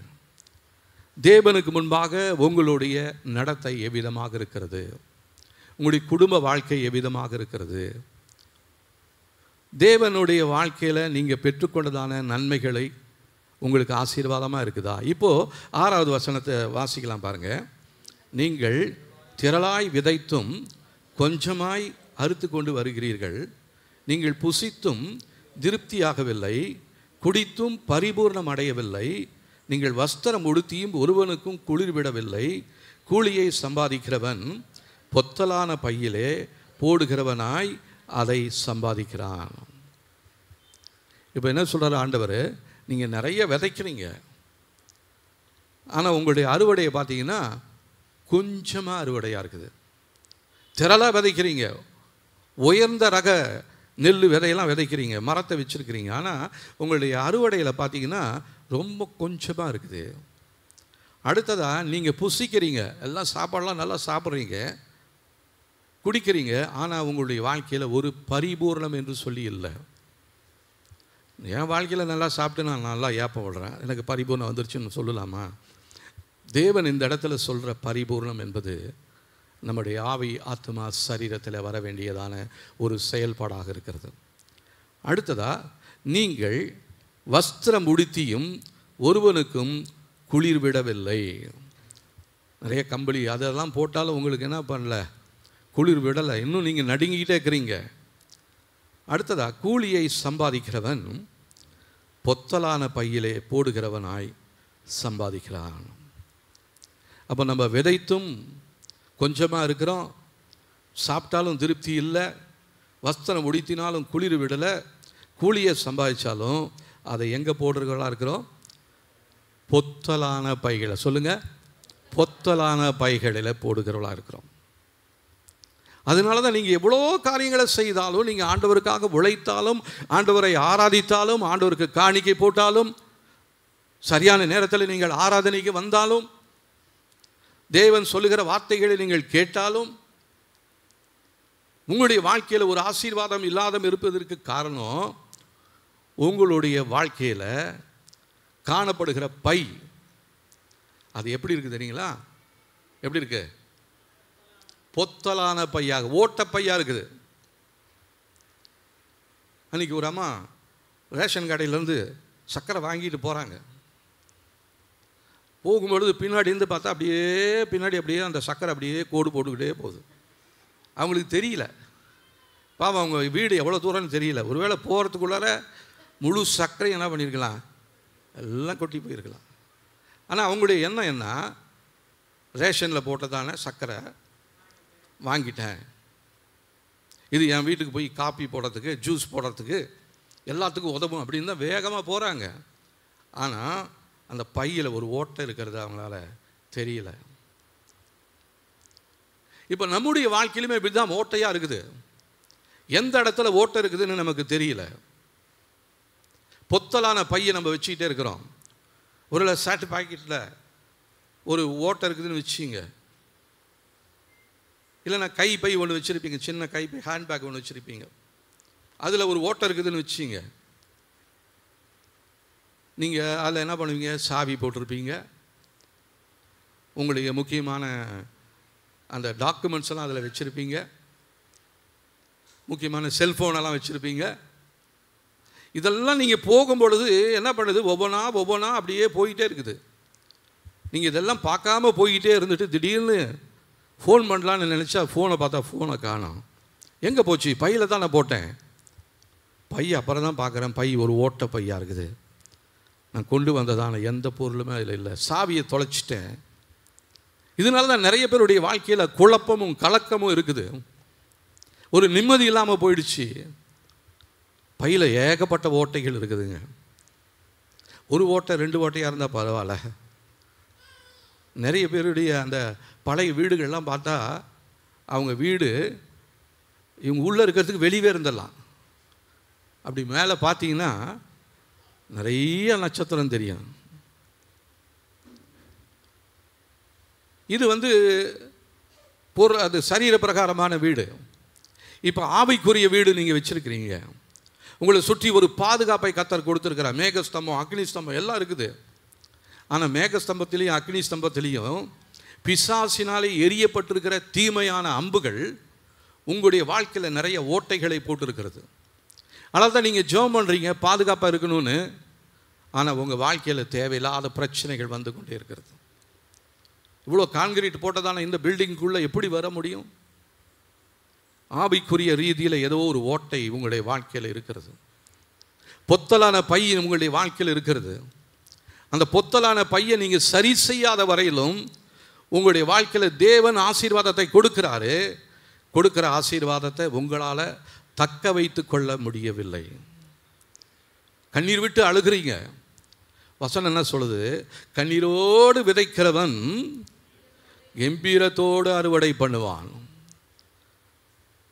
தேவனுக்கு முன்பாக உங்களுடைய நடத்தை எவ்விதமாக இருக்கிறது, உங்களுடைய குடும்ப வாழ்க்கை எவ்விதமாக இருக்கிறது, தேவனுடைய வாழ்க்கையில் நீங்கள் பெற்றுக்கொண்டதான நன்மைகளை உங்களுக்கு ஆசீர்வாதமாக இருக்குதா? இப்போது 6வது வசனத்தை வாசிக்கலாம் பாருங்கள். நீங்கள் திரளாய் விதைத்தும் கொஞ்சமாய் அறுத்து கொண்டு வருகிறீர்கள், நீங்கள் புசித்தும் திருப்தியாகவில்லை, குடித்தும் பரிபூர்ணம் அடையவில்லை, நீங்கள் வஸ்திரம் உடுத்தியும் ஒருவனுக்கும் குளிர்விடவில்லை, கூலியை சம்பாதிக்கிறவன் பொத்தலான பையிலே போடுகிறவனாய் அதை சம்பாதிக்கிறான். இப்போ என்ன சொல்கிறார் ஆண்டவர், நீங்கள் நிறைய விதைக்கிறீங்க, ஆனால் உங்களுடைய அறுவடையை பார்த்தீங்கன்னா கொஞ்சமாக அறுவடையாக இருக்குது. திரளாக விதைக்கிறீங்க, உயர்ந்த ரக நெல் விதையெல்லாம் விதைக்கிறீங்க, மரத்தை வச்சுருக்கிறீங்க, ஆனால் உங்களுடைய அறுவடையில் பார்த்தீங்கன்னா ரொம்ப கொஞ்சமாக இருக்குது. அடுத்ததாக நீங்கள் புசிக்கிறீங்க, எல்லாம் சாப்பாடெலாம் நல்லா சாப்பிட்றீங்க, குடிக்கிறீங்க, ஆனால் உங்களுடைய வாழ்க்கையில் ஒரு பரிபூர்ணம் என்று சொல்லி இல்லை. என் வாழ்க்கையில் நல்லா சாப்பிட்டு நான் நல்லா ஏப்பம் விடுறேன், எனக்கு பரிபூர்ணம் வந்துருச்சுன்னு சொல்லலாமா? தேவன் இந்த இடத்துல சொல்கிற பரிபூர்ணம் என்பது நம்முடைய ஆவி, ஆத்மா, சரீரத்தில் வர வேண்டியதான ஒரு செயல்பாடாக இருக்கிறது. அடுத்ததாக, நீங்கள் வஸ்திரம் உடுத்தியும் ஒருவனுக்கும் குளிர் விடவில்லை. நிறைய கம்பளி அதெல்லாம் போட்டாலும் உங்களுக்கு என்ன பண்ணல, குளிர் விடலை, இன்னும் நீங்கள் நடுங்கிக்கிட்டே இருக்கிறீங்க. அடுத்ததாக, கூலியை சம்பாதிக்கிறவன் பொத்தலான பையிலே போடுகிறவனாய் சம்பாதிக்கிறான். அப்போ நம்ம விதைத்தும் கொஞ்சமாக இருக்கிறோம், சாப்பிட்டாலும் திருப்தி இல்லை, வஸ்திரம் உடுத்தினாலும் குளிர் விடலை, கூலியை சம்பாதிச்சாலும் அதை எங்கே போடுறவர்களாக இருக்கிறோம்? பொத்தலான பைகளை. சொல்லுங்கள், பொத்தலான பைகளில் போடுகிறவர்களாக இருக்கிறோம். அதனால தான் நீங்கள் எவ்வளோ காரியங்களை செய்தாலும், நீங்கள் ஆண்டவருக்காக உழைத்தாலும், ஆண்டவரை ஆராதித்தாலும், ஆண்டவருக்கு காணிக்கை போட்டாலும், சரியான நேரத்தில் நீங்கள் ஆராதனைக்கு வந்தாலும், தேவன் சொல்லுகிற வார்த்தைகளை நீங்கள் கேட்டாலும், உங்களுடைய வாழ்க்கையில் ஒரு ஆசீர்வாதம் இல்லாத இருப்பதற்கு காரணம் உங்களுடைய வாழ்க்கையில் காணப்படுகிற பை. அது எப்படி இருக்குது தெரியுங்களா? எப்படி இருக்கு? பொத்தலான பையாக, ஓட்ட பையாக இருக்குது. அன்றைக்கி ஒரு அம்மா ரேஷன் கடையிலேருந்து சர்க்கரை வாங்கிட்டு போகிறாங்க. போகும்பொழுது பின்னாடி இருந்து பார்த்தா பின்னாடி அந்த சர்க்கரை அப்படியே கோடு போட்டுக்கிட்டே போகுது. அவங்களுக்கு தெரியல, பாவம், அவங்க வீடு எவ்வளோ தூரம்னு தெரியல. ஒருவேளை போகிறதுக்குள்ளார முழு சர்க்கரை என்ன பண்ணியிருக்கலாம், எல்லாம் கொட்டி போயிருக்கலாம். ஆனால் அவங்களுடைய எண்ணம் என்ன, ரேஷனில் போட்டதான சர்க்கரை வாங்கிட்டேன், இது என் வீட்டுக்கு போய் காப்பி போடுறதுக்கு, ஜூஸ் போடுறதுக்கு, எல்லாத்துக்கும் உதவும் அப்படின்னு தான் வேகமாக போகிறாங்க. ஆனால் அந்த பையில் ஒரு ஓட்டை இருக்கிறது அவங்களால தெரியல. இப்போ நம்முடைய வாழ்க்கையிலுமே இப்படி தான் ஓட்டையாக இருக்குது. எந்த இடத்துல ஓட்டை இருக்குதுன்னு நமக்கு தெரியல. பொத்தலான பையை நம்ம வச்சுக்கிட்டே இருக்கிறோம். ஒரு சாட்டு பாக்கெட்டில் ஒரு ஓட்டை இருக்குதுன்னு வச்சுங்க, இல்லைன்னா கைப்பை ஒன்று வச்சுருப்பீங்க, சின்ன கைப்பை, ஹேண்ட்பேக் ஒன்று வச்சுருப்பீங்க, அதில் ஒரு ஓட்டை இருக்குதுன்னு வச்சுங்க. நீங்கள் அதில் என்ன பண்ணுவீங்க, சாவி போட்டிருப்பீங்க, உங்களுடைய முக்கியமான அந்த டாக்குமெண்ட்ஸ் எல்லாம் அதில் வச்சுருப்பீங்க, முக்கியமான செல்ஃபோனெல்லாம் வச்சுருப்பீங்க. இதெல்லாம் நீங்கள் போகும்பொழுது என்ன பண்ணுது, ஒவ்வொன்றா அப்படியே போயிட்டே இருக்குது. நீங்கள் இதெல்லாம் பார்க்காம போய்கிட்டே இருந்துட்டு திடீர்னு ஃபோன் பண்ணலான்னு நினச்சா ஃபோனை பார்த்தா ஃபோனை காணோம். எங்கே போச்சு? பையில் தான் நான் போட்டேன். பை அப்புறம் தான் பார்க்குறேன், பை ஒரு ஓட்ட பையாக இருக்குது. நான் கொண்டு வந்ததான எந்த பொருளுமே அதில் இல்லை, சாவியை தொலைச்சிட்டேன். இதனால தான் நிறைய பேருடைய வாழ்க்கையில் குழப்பமும் கலக்கமும் இருக்குது. ஒரு நிம்மதி இல்லாமல் போயிடுச்சு. பையில் ஏகப்பட்ட ஓட்டைகள் இருக்குதுங்க. ஒரு ஓட்டை 2 ஓட்டையாக இருந்தால் பரவாயில்ல. நிறைய பேருடைய அந்த பழைய வீடுகள்லாம் பார்த்தா அவங்க வீடு இவங்க உள்ளே இருக்கிறதுக்கு வெளியே இருந்துடலாம். அப்படி மேலே பார்த்தீங்கன்னா நிறைய நட்சத்திரம் தெரியும். இது அது சரீர பிரகாரமான வீடு. இப்போ ஆவிக்குரிய வீடு நீங்கள் வச்சுருக்கிறீங்க. உங்களை சுற்றி ஒரு பாதுகாப்பை கர்த்தர் கொடுத்துருக்கிறார். மேகஸ்தம்பம், அக்னி ஸ்தம்பம் எல்லாம் இருக்குது. ஆனால் மேகஸ்தம்பத்திலையும் அக்னி ஸ்தம்பத்திலையும் பிசாசினாலே எரியப்பட்டிருக்கிற தீமையான அம்புகள் உங்களுடைய வாழ்க்கையில் நிறைய ஓட்டைகளை போட்டிருக்கிறது. அதனால தான் நீங்கள் ஜெபம் பண்ணுறீங்க பாதுகாப்பாக இருக்கணும்னு. ஆனால் உங்கள் வாழ்க்கையில் தேவையில்லாத பிரச்சனைகள் வந்து கொண்டே இருக்கிறது. இவ்வளோ கான்கிரீட் போட்டதான இந்த பில்டிங்குள்ளே எப்படி வர முடியும்? ஆவிக்குரிய ரீதியில் ஏதோ ஒரு ஓட்டை உங்களுடைய வாழ்க்கையில் இருக்கிறது. பொத்தலான பை உங்களுடைய வாழ்க்கையில் இருக்கிறது. அந்த பொத்தலான பையை நீங்கள் சரி செய்யாத வரையிலும் உங்களுடைய வாழ்க்கையில் தேவன் ஆசீர்வாதத்தை கொடுக்கிறாரு. கொடுக்கிற ஆசீர்வாதத்தை உங்களால் தக்க வைத்து கொள்ள முடியவில்லை. கண்ணீர் விட்டு அழுகிறீங்க. வசனம் என்ன சொல்லுது? கண்ணீரோடு விதைக்கிறவன் கம்பீரத்தோடு அறுவடை பண்ணுவான்.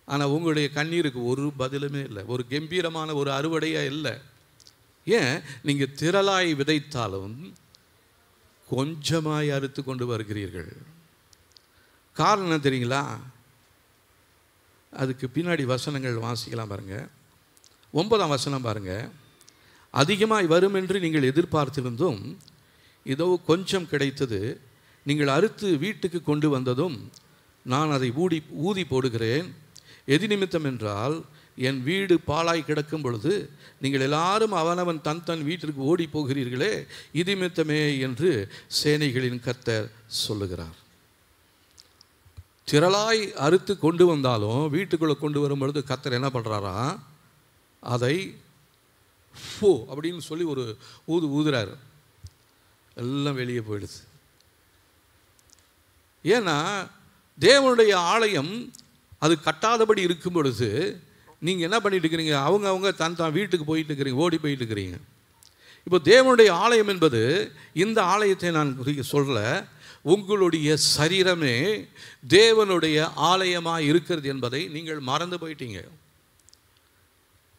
ஆனால் உங்களுடைய கண்ணீருக்கு ஒரு பதிலுமே இல்லை, ஒரு கம்பீரமான ஒரு அறுவடையே இல்லை. ஏன்? நீங்கள் திரளாய் விதைத்தாலும் கொஞ்சமாய் அறுத்து கொண்டு வருகிறீர்கள். காரணம் என்ன தெரியுங்களா? அதுக்கு பின்னாடி வசனங்கள் வாசிக்கலாம் பாருங்க. 9ஆம் வசனம் பாருங்க. அதிகமாய் வரும் என்று நீங்கள் எதிர்பார்த்திருந்தும் இதோ கொஞ்சம் கிடைத்தது. நீங்கள் அறுத்து வீட்டுக்கு கொண்டு வந்ததும் நான் அதை ஊதி போடுகிறேன். எது நிமித்தம் என்றால், என் வீடு பாழாய் கிடக்கும் பொழுது நீங்கள் எல்லாரும் அவனவன் தன் தன் வீட்டிற்கு ஓடி போகிறீர்களே, இது நிமித்தமே என்று சேனைகளின் கர்த்தர் சொல்லுகிறார். திரளாய் அறுத்து கொண்டு வந்தாலும் வீட்டுக்குள்ளே கொண்டு வரும் பொழுது கர்த்தர் என்ன பண்ணுறாரா, அதை ஃபோ அப்படின்னு சொல்லி ஒரு ஊதுறாரு. எல்லாம் வெளியே போயிடுது. ஏன்னா தேவனுடைய ஆலயம் அது கட்டாதபடி இருக்கும் பொழுது நீங்கள் என்ன பண்ணிட்டு இருக்கிறீங்க? அவங்க தான் வீட்டுக்கு போயிட்டு இருக்கிறீங்க, ஓடி போயிட்டு இருக்கிறீங்க. இப்போ தேவனுடைய ஆலயம் என்பது இந்த ஆலயத்தை நான் சொல்ல, உங்களுடைய சரீரமே தேவனுடைய ஆலயமாக இருக்கிறது என்பதை நீங்கள் மறந்து போயிட்டீங்க.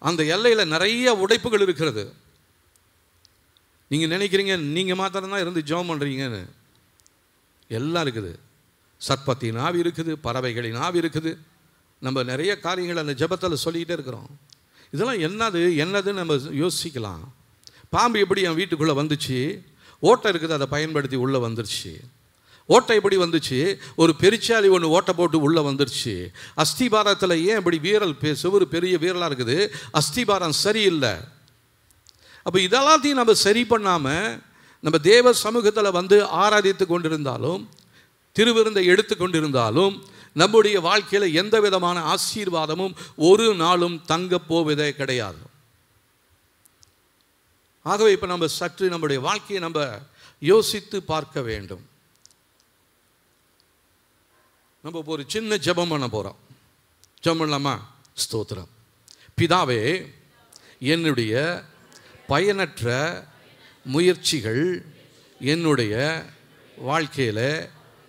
அந்த எல்லையில் நிறைய உடைப்புகள் இருக்கிறது. நீங்கள் நினைக்கிறீங்க நீங்கள் மாத்திரம்தான் இருந்து ஜெபம் பண்ணுறீங்கன்னு. எல்லாம் இருக்குது. சர்ப்பத்தின் ஆவி இருக்குது, பறவைகளின் ஆவி இருக்குது. நம்ம நிறைய காரியங்கள் அந்த ஜெபத்தில் சொல்லிக்கிட்டே இருக்கிறோம். இதெல்லாம் என்னதுன்னு நம்ம யோசிக்கலாம். பாம்பு எப்படி என் வீட்டுக்குள்ளே வந்துச்சு? ஓட்டை இருக்குது, அதை பயன்படுத்தி உள்ளே வந்துருச்சு. ஓட்டை எப்படி வந்துச்சு? ஒரு பெருச்சாலி ஒன்று ஓட்டை போட்டு உள்ளே வந்துருச்சு. அஸ்திபாரத்தில் ஏன் இப்படி வீரல் சுவர் பெரிய வீரலாக இருக்குது? அஸ்திபாரம் சரியில்லை. அப்போ இதெல்லாத்தையும் நம்ம சரி பண்ணாமல் நம்ம தேவ சமூகத்தில் வந்து ஆராதித்து கொண்டிருந்தாலும், திருவிருந்தை எடுத்து கொண்டிருந்தாலும், நம்முடைய வாழ்க்கையில் எந்த விதமான ஆசீர்வாதமும் ஒரு நாளும் தங்க போவதே கிடையாது. ஆகவே இப்போ நம்ம சற்று நம்முடைய வாழ்க்கையை நம்ம யோசித்து பார்க்க வேண்டும். நம்ம ஒரு சின்ன ஜெபம் பண்ண போகிறோம். ஜெபம் பண்ணலாமா? ஸ்தோத்திரம். பிதாவே, என்னுடைய பயனற்ற முயற்சிகள் என்னுடைய வாழ்க்கையில்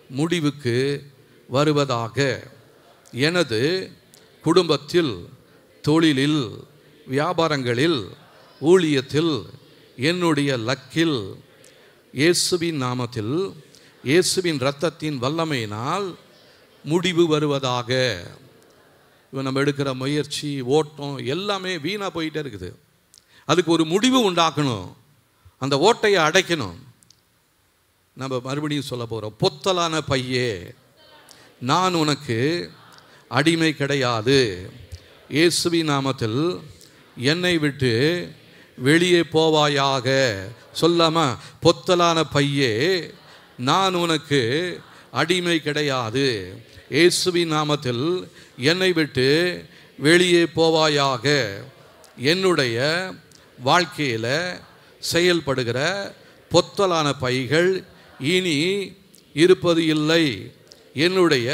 முடிவுக்கு வருவதாக. எனது குடும்பத்தில், தொழிலில், வியாபாரங்களில், ஊழியத்தில், என்னுடைய லக்கில் இயேசுவின் நாமத்தில், இயேசுவின் இரத்தத்தின் வல்லமையினால் முடிவு வருவதாக. இப்போ நம்ம எடுக்கிற முயற்சி, ஓட்டம் எல்லாமே வீணாக போயிட்டே இருக்குது. அதுக்கு ஒரு முடிவு உண்டாக்கணும். அந்த ஓட்டையை அடைக்கணும். நம்ம மறுபடியும் சொல்ல போகிறோம். பொத்தலான பையே, நான் உனக்கு அடிமை கிடையாது. இயேசுவின் நாமத்தில் என்னை விட்டு வெளியே போவாயாக. சொல்லாமா? பொத்தலான பையே, நான் உனக்கு அடிமை கிடையாது. இயேசுவின் நாமத்தில் என்னை விட்டு வெளியே போவாயாக. என்னுடைய வாழ்க்கையில் செயல்படுகிற பொத்தலான பைகள் இனி இருப்பது இல்லை. என்னுடைய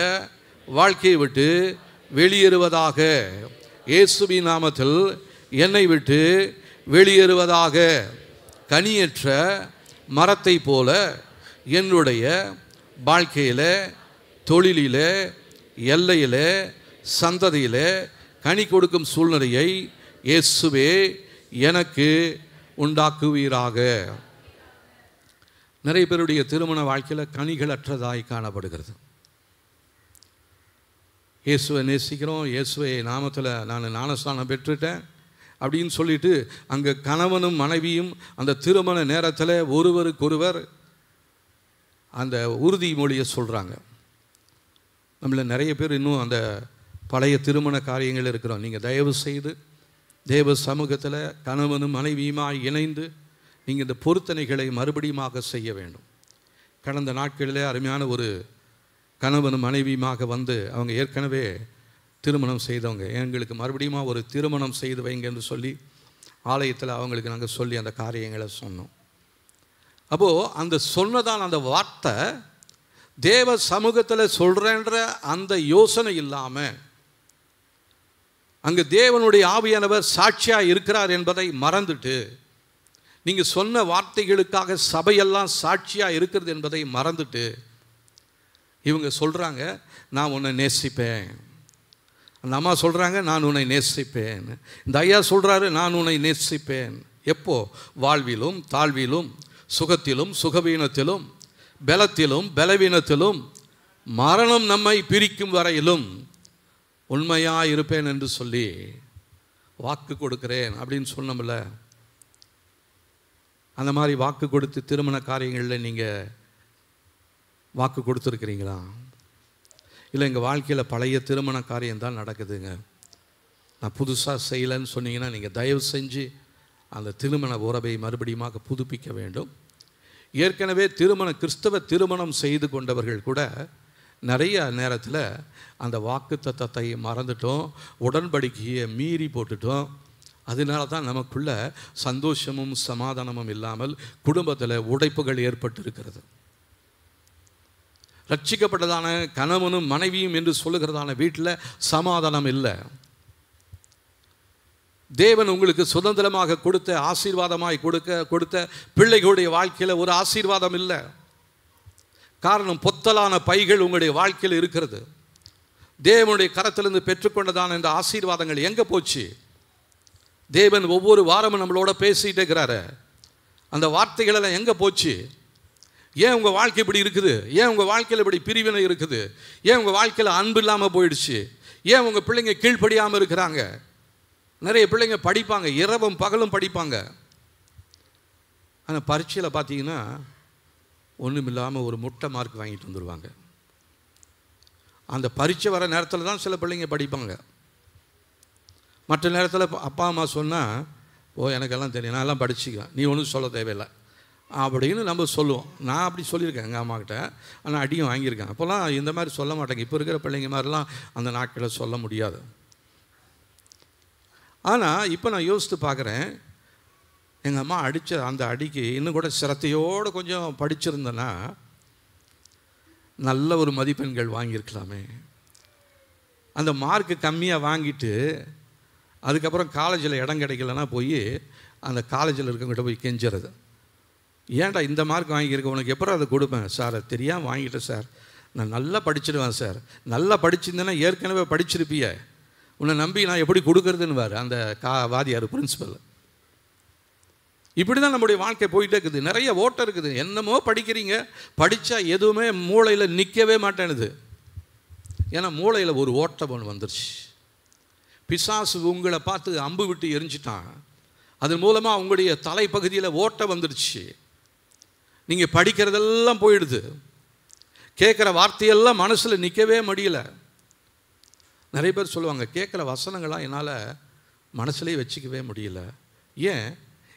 வாழ்க்கையை விட்டு வெளியேறுவதாக. இயேசுவின் நாமத்தில் என்னை விட்டு வெளியேறுவதாக. கனியற்ற மரத்தை போல என்னுடைய வாழ்க்கையில், தொழிலில், எல்லையில், சந்ததியில் கனி கொடுக்கும் சூழ்நிலையை இயேசுவே எனக்கு உண்டாக்குவீராக. நிறைய பேருடைய திருமண வாழ்க்கையில் கனிகள் அற்றதாய் காணப்படுகிறது. இயேசுவை நேசிக்கிறோம், இயேசுவை நாமத்தில் நான் ஞானஸ்நானம் பெற்றுட்டேன் அப்படின்னு சொல்லிட்டு அங்கே கணவனும் மனைவியும் அந்த திருமண நேரத்தில் ஒருவருக்கொருவர் அந்த உறுதிமொழியை சொல்கிறாங்க. நம்மள நிறைய பேர் இன்னும் அந்த பழைய திருமண காரியங்கள் இருக்கிறோம். நீங்கள் தயவு செய்து தேவ சமூகத்தில் கணவனும் மனைவியுமாய் இணைந்து நீங்கள் இந்த பொருத்தனைகளை மறுபடியுமாக செய்ய வேண்டும். கடந்த நாட்களிலே அருமையான ஒரு கணவனும் மனைவியுமாக வந்து அவங்க ஏற்கனவே திருமணம் செய்தவங்க, எங்களுக்கு மறுபடியும் ஒரு திருமணம் செய்து வைங்க என்று சொல்லி ஆலயத்தில் அவங்களுக்கு நாங்கள் சொல்லி அந்த காரியங்களை சொன்னோம். அப்போது அந்த சொன்னதான் அந்த வார்த்தை தேவ சமூகத்தில் சொல்கிறேன்ற அந்த யோசனை இல்லாமல் அங்கே தேவனுடைய ஆவியானவர் சாட்சியாக இருக்கிறார் என்பதை மறந்துட்டு, நீங்கள் சொன்ன வார்த்தைகளுக்காக சபையெல்லாம் சாட்சியாக இருக்கிறது என்பதை மறந்துட்டு இவங்க சொல்கிறாங்க, நான் உன்னை நேசிப்பேன். அந்த அம்மா சொல்கிறாங்க, நான் உன்னை நேசிப்பேன். இந்த ஐயா சொல்கிறாரு, நான் உன்னை நேசிப்பேன். எப்போ? வாழ்விலும் தாழ்விலும், சுகத்திலும் சுகவீனத்திலும், பலத்திலும் பலவீனத்திலும் மரணம் நம்மை பிரிக்கும் வரையிலும் உண்மையாக இருப்பேன் என்று சொல்லி வாக்கு கொடுக்கிறேன் அப்படின்னு சொன்னோம்ல. அந்த மாதிரி வாக்கு கொடுத்து திருமண காரியங்களில் நீங்கள் வாக்கு கொடுத்துருக்கிறீங்களா? இல்லை எங்கள் வாழ்க்கையில் பழைய திருமண காரியம்தான் நடக்குதுங்க, நான் புதுசாக செய்யலைன்னு சொன்னீங்கன்னா நீங்கள் தயவு செஞ்சு அந்த திருமண உறவை மறுபடியும் புதுப்பிக்க வேண்டும். ஏற்கனவே கிறிஸ்தவ திருமணம் செய்து கொண்டவர்கள் கூட நிறைய நேரத்தில் அந்த வாக்கு தத்தத்தை மறந்துட்டோம், உடன்படிக்கையை மீறி போட்டுட்டோம். அதனால தான் நமக்குள்ள சந்தோஷமும் சமாதானமும் இல்லாமல் குடும்பத்தில் உடைப்புகள் ஏற்பட்டு இருக்கிறது. ரட்சிக்கப்பட்டதான கணவனும் மனைவியும் என்று சொல்லுகிறதான வீட்டில் சமாதானம் இல்லை. தேவன் உங்களுக்கு சுதந்திரமாக கொடுத்த ஆசீர்வாதமாய் கொடுத்த பிள்ளைகளுடைய வாழ்க்கையில் ஒரு ஆசீர்வாதம் இல்லை. காரணம், பொத்தலான பைகள் உங்களுடைய வாழ்க்கையில் இருக்கிறது. தேவனுடைய கரத்திலிருந்து பெற்றுக்கொண்டதான இந்த ஆசீர்வாதங்கள் எங்கே போச்சு? தேவன் ஒவ்வொரு வாரமும் நம்மளோட பேசிகிட்டே இருக்கிறாரு. அந்த வார்த்தைகளெல்லாம் எங்கே போச்சு? ஏன் உங்கள் வாழ்க்கை இப்படி இருக்குது? ஏன் உங்கள் வாழ்க்கையில் இப்படி பிரிவினை இருக்குது? ஏன் உங்கள் வாழ்க்கையில் அன்பு இல்லாமல் போயிடுச்சு? ஏன் உங்கள் பிள்ளைங்க கீழ்ப்படியாமல் இருக்கிறாங்க? நிறைய பிள்ளைங்க படிப்பாங்க, இரவும் பகலும் படிப்பாங்க. ஆனால் பரீட்சையில் பார்த்தீங்கன்னா ஒன்றும் இல்லாமல் ஒரு முட்டை மார்க் வாங்கிட்டு வந்துடுவாங்க. அந்த பரீட்சை வர நேரத்தில் தான் சில பிள்ளைங்க படிப்பாங்க. மற்ற நேரத்தில் அப்பா அம்மா சொன்னால், ஓ எனக்கெல்லாம் தெரியும், நான் எல்லாம் படிச்சுக்கிறேன், நீ ஒன்றும் சொல்ல தேவையில்லை அப்படின்னு நம்ம சொல்லுவோம். நான் அப்படி சொல்லியிருக்கேன் எங்கள் அம்மாக்கிட்ட, ஆனால் அடியும் வாங்கியிருக்கேன். அப்போல்லாம் இந்த மாதிரி சொல்ல மாட்டேங்க. இப்போ இருக்கிற பிள்ளைங்க மாதிரிலாம் அந்த நாட்களை சொல்ல முடியாது. ஆனால் இப்போ நான் யோசித்து பார்க்குறேன், எங்கள் அம்மா அடித்த அந்த அடிக்கு இன்னும் கூட சிரத்தையோடு கொஞ்சம் படிச்சிருந்தேன்னா நல்ல ஒரு மதிப்பெண்கள் வாங்கியிருக்கலாமே. அந்த மார்க்கு கம்மியாக வாங்கிட்டு அதுக்கப்புறம் காலேஜில் இடம் கிடைக்கலன்னா போய் அந்த காலேஜில் இருக்கவங்ககிட்ட போய் கெஞ்சுறது, ஏன்டா இந்த மார்க் வாங்கியிருக்க, உனக்கு எப்போ அதை கொடுப்பேன் சார், தெரியாமல் வாங்கிட்டேன் சார், நான் நல்லா படிச்சிடுவேன் சார், நல்லா படிச்சிருந்தேன்னா ஏற்கனவே படிச்சிருப்பிய, உன்னை நம்பி நான் எப்படி கொடுக்குறதுன்னு அந்த வாதியார் பிரின்சிபல். இப்படி தான் நம்முடைய வாழ்க்கை போயிட்டே இருக்குது. நிறைய ஓட்டம் இருக்குது, என்னமோ படிக்கிறீங்க, படித்தா எதுவுமே மூளையில் நிற்கவே மாட்டேனுது. ஏன்னா மூளையில் ஒரு ஓட்டம் ஒன்று வந்துருச்சு. பிசாசு உங்களை பார்த்து அம்பு விட்டு எரிஞ்சிட்டான். அதன் மூலமாக உங்களுடைய தலைப்பகுதியில் ஓட்டம் வந்துடுச்சு. நீங்கள் படிக்கிறதெல்லாம் போயிடுது, கேட்குற வார்த்தையெல்லாம் மனசில் நிற்கவே முடியல. நிறைய பேர் சொல்லுவாங்க, கேட்குற வசனங்களாம் என்னால் மனசுலேயே வச்சுக்கவே முடியல. ஏன்?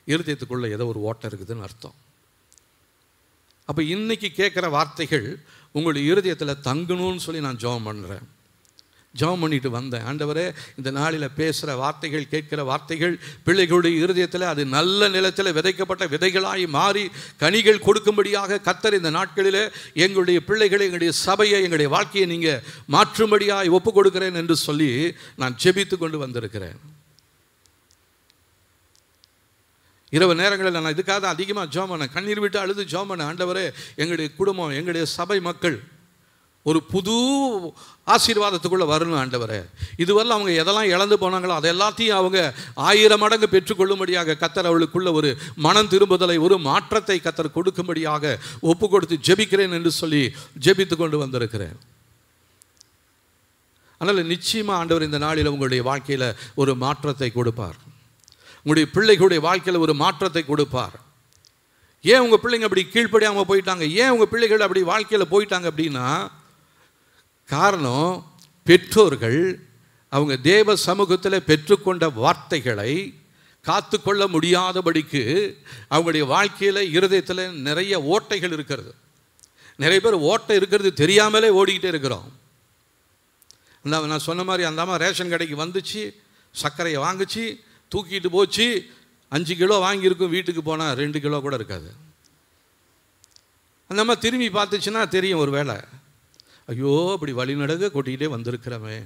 இருதயத்துக்குள்ளே ஏதோ ஒரு ஓட்டம் இருக்குதுன்னு அர்த்தம். அப்போ இன்றைக்கி கேட்குற வார்த்தைகள் உங்களுடைய இருதயத்தில் தங்கணும்னு சொல்லி நான் ஜெபம் பண்ணுறேன். ஜெபம் பண்ணிட்டு வந்தேன், ஆண்டவரே இந்த நாளில் பேசுகிற வார்த்தைகள், கேட்கிற வார்த்தைகள் பிள்ளைகளுடைய இருதயத்தில் அது நல்ல நிலத்தில் விதைக்கப்பட்ட விதைகளாய் மாறி கனிகள் கொடுக்கும்படியாக கர்த்தர் இந்த நாட்களில் எங்களுடைய பிள்ளைகளை, எங்களுடைய சபையை, எங்களுடைய வாழ்க்கையை நீங்கள் மாற்றும்படியாக ஒப்பு கொடுக்கிறேன் என்று சொல்லி நான் ஜெபித்து கொண்டு வந்திருக்கிறேன். இரவு நேரங்களில் நான் இதுக்காக தான் அதிகமாக ஜெபம் பண்ணேன், கண்ணீர் விட்டு அழுது ஜெபம் பண்ணேன். ஆண்டவரே எங்களுடைய குடும்பம், எங்களுடைய சபை மக்கள் ஒரு புது ஆசீர்வாதத்துக்குள்ளே வரணும் ஆண்டவரே. இதுவரை அவங்க எதெல்லாம் இழந்து போனாங்களோ அதை எல்லாத்தையும் அவங்க 1000 மடங்கு பெற்றுக்கொள்ளும்படியாக கர்த்தர் அவளுக்குள்ள ஒரு மனம் திரும்புதலை, ஒரு மாற்றத்தை கர்த்தர் கொடுக்கும்படியாக ஒப்பு கொடுத்து ஜெபிக்கிறேன் என்று சொல்லி ஜெபித்து கொண்டு வந்திருக்கிறேன். அதனால் நிச்சயமாக ஆண்டவர் இந்த நாளில் உங்களுடைய வாழ்க்கையில் ஒரு மாற்றத்தை கொடுப்பார். உங்களுடைய பிள்ளைகளுடைய வாழ்க்கையில் ஒரு மாற்றத்தை கொடுப்பார். ஏன் உங்கள் பிள்ளைங்க அப்படி கீழ்ப்படியாமல் போயிட்டாங்க? ஏன் உங்கள் பிள்ளைகள் அப்படி வாழ்க்கையில் போயிட்டாங்க அப்படின்னா, காரணம் பெற்றோர்கள் அவங்க தேவ சமூகத்தில் பெற்றுக்கொண்ட வார்த்தைகளை காத்து கொள்ள முடியாதபடிக்கு அவங்களுடைய வாழ்க்கையில், இருதயத்தில் நிறைய ஓட்டைகள் இருக்கிறது. நிறைய பேர் ஓட்டை இருக்கிறது தெரியாமலே ஓடிக்கிட்டே இருக்கிறோம். நான் சொன்ன மாதிரி அந்த அம்மா ரேஷன் கடைக்கு வந்துச்சு, சர்க்கரையை வாங்கிச்சு, தூக்கிட்டு போச்சு, 5 கிலோ வாங்கியிருக்கும், வீட்டுக்கு போனால் 2 கிலோ கூட இருக்காது. அந்த அம்மா திரும்பி பார்த்துச்சுன்னா தெரியும், ஒரு வேளை ஐயோ அப்படி வழிநடக கொட்டிக்கிட்டே வந்திருக்கிறோமே.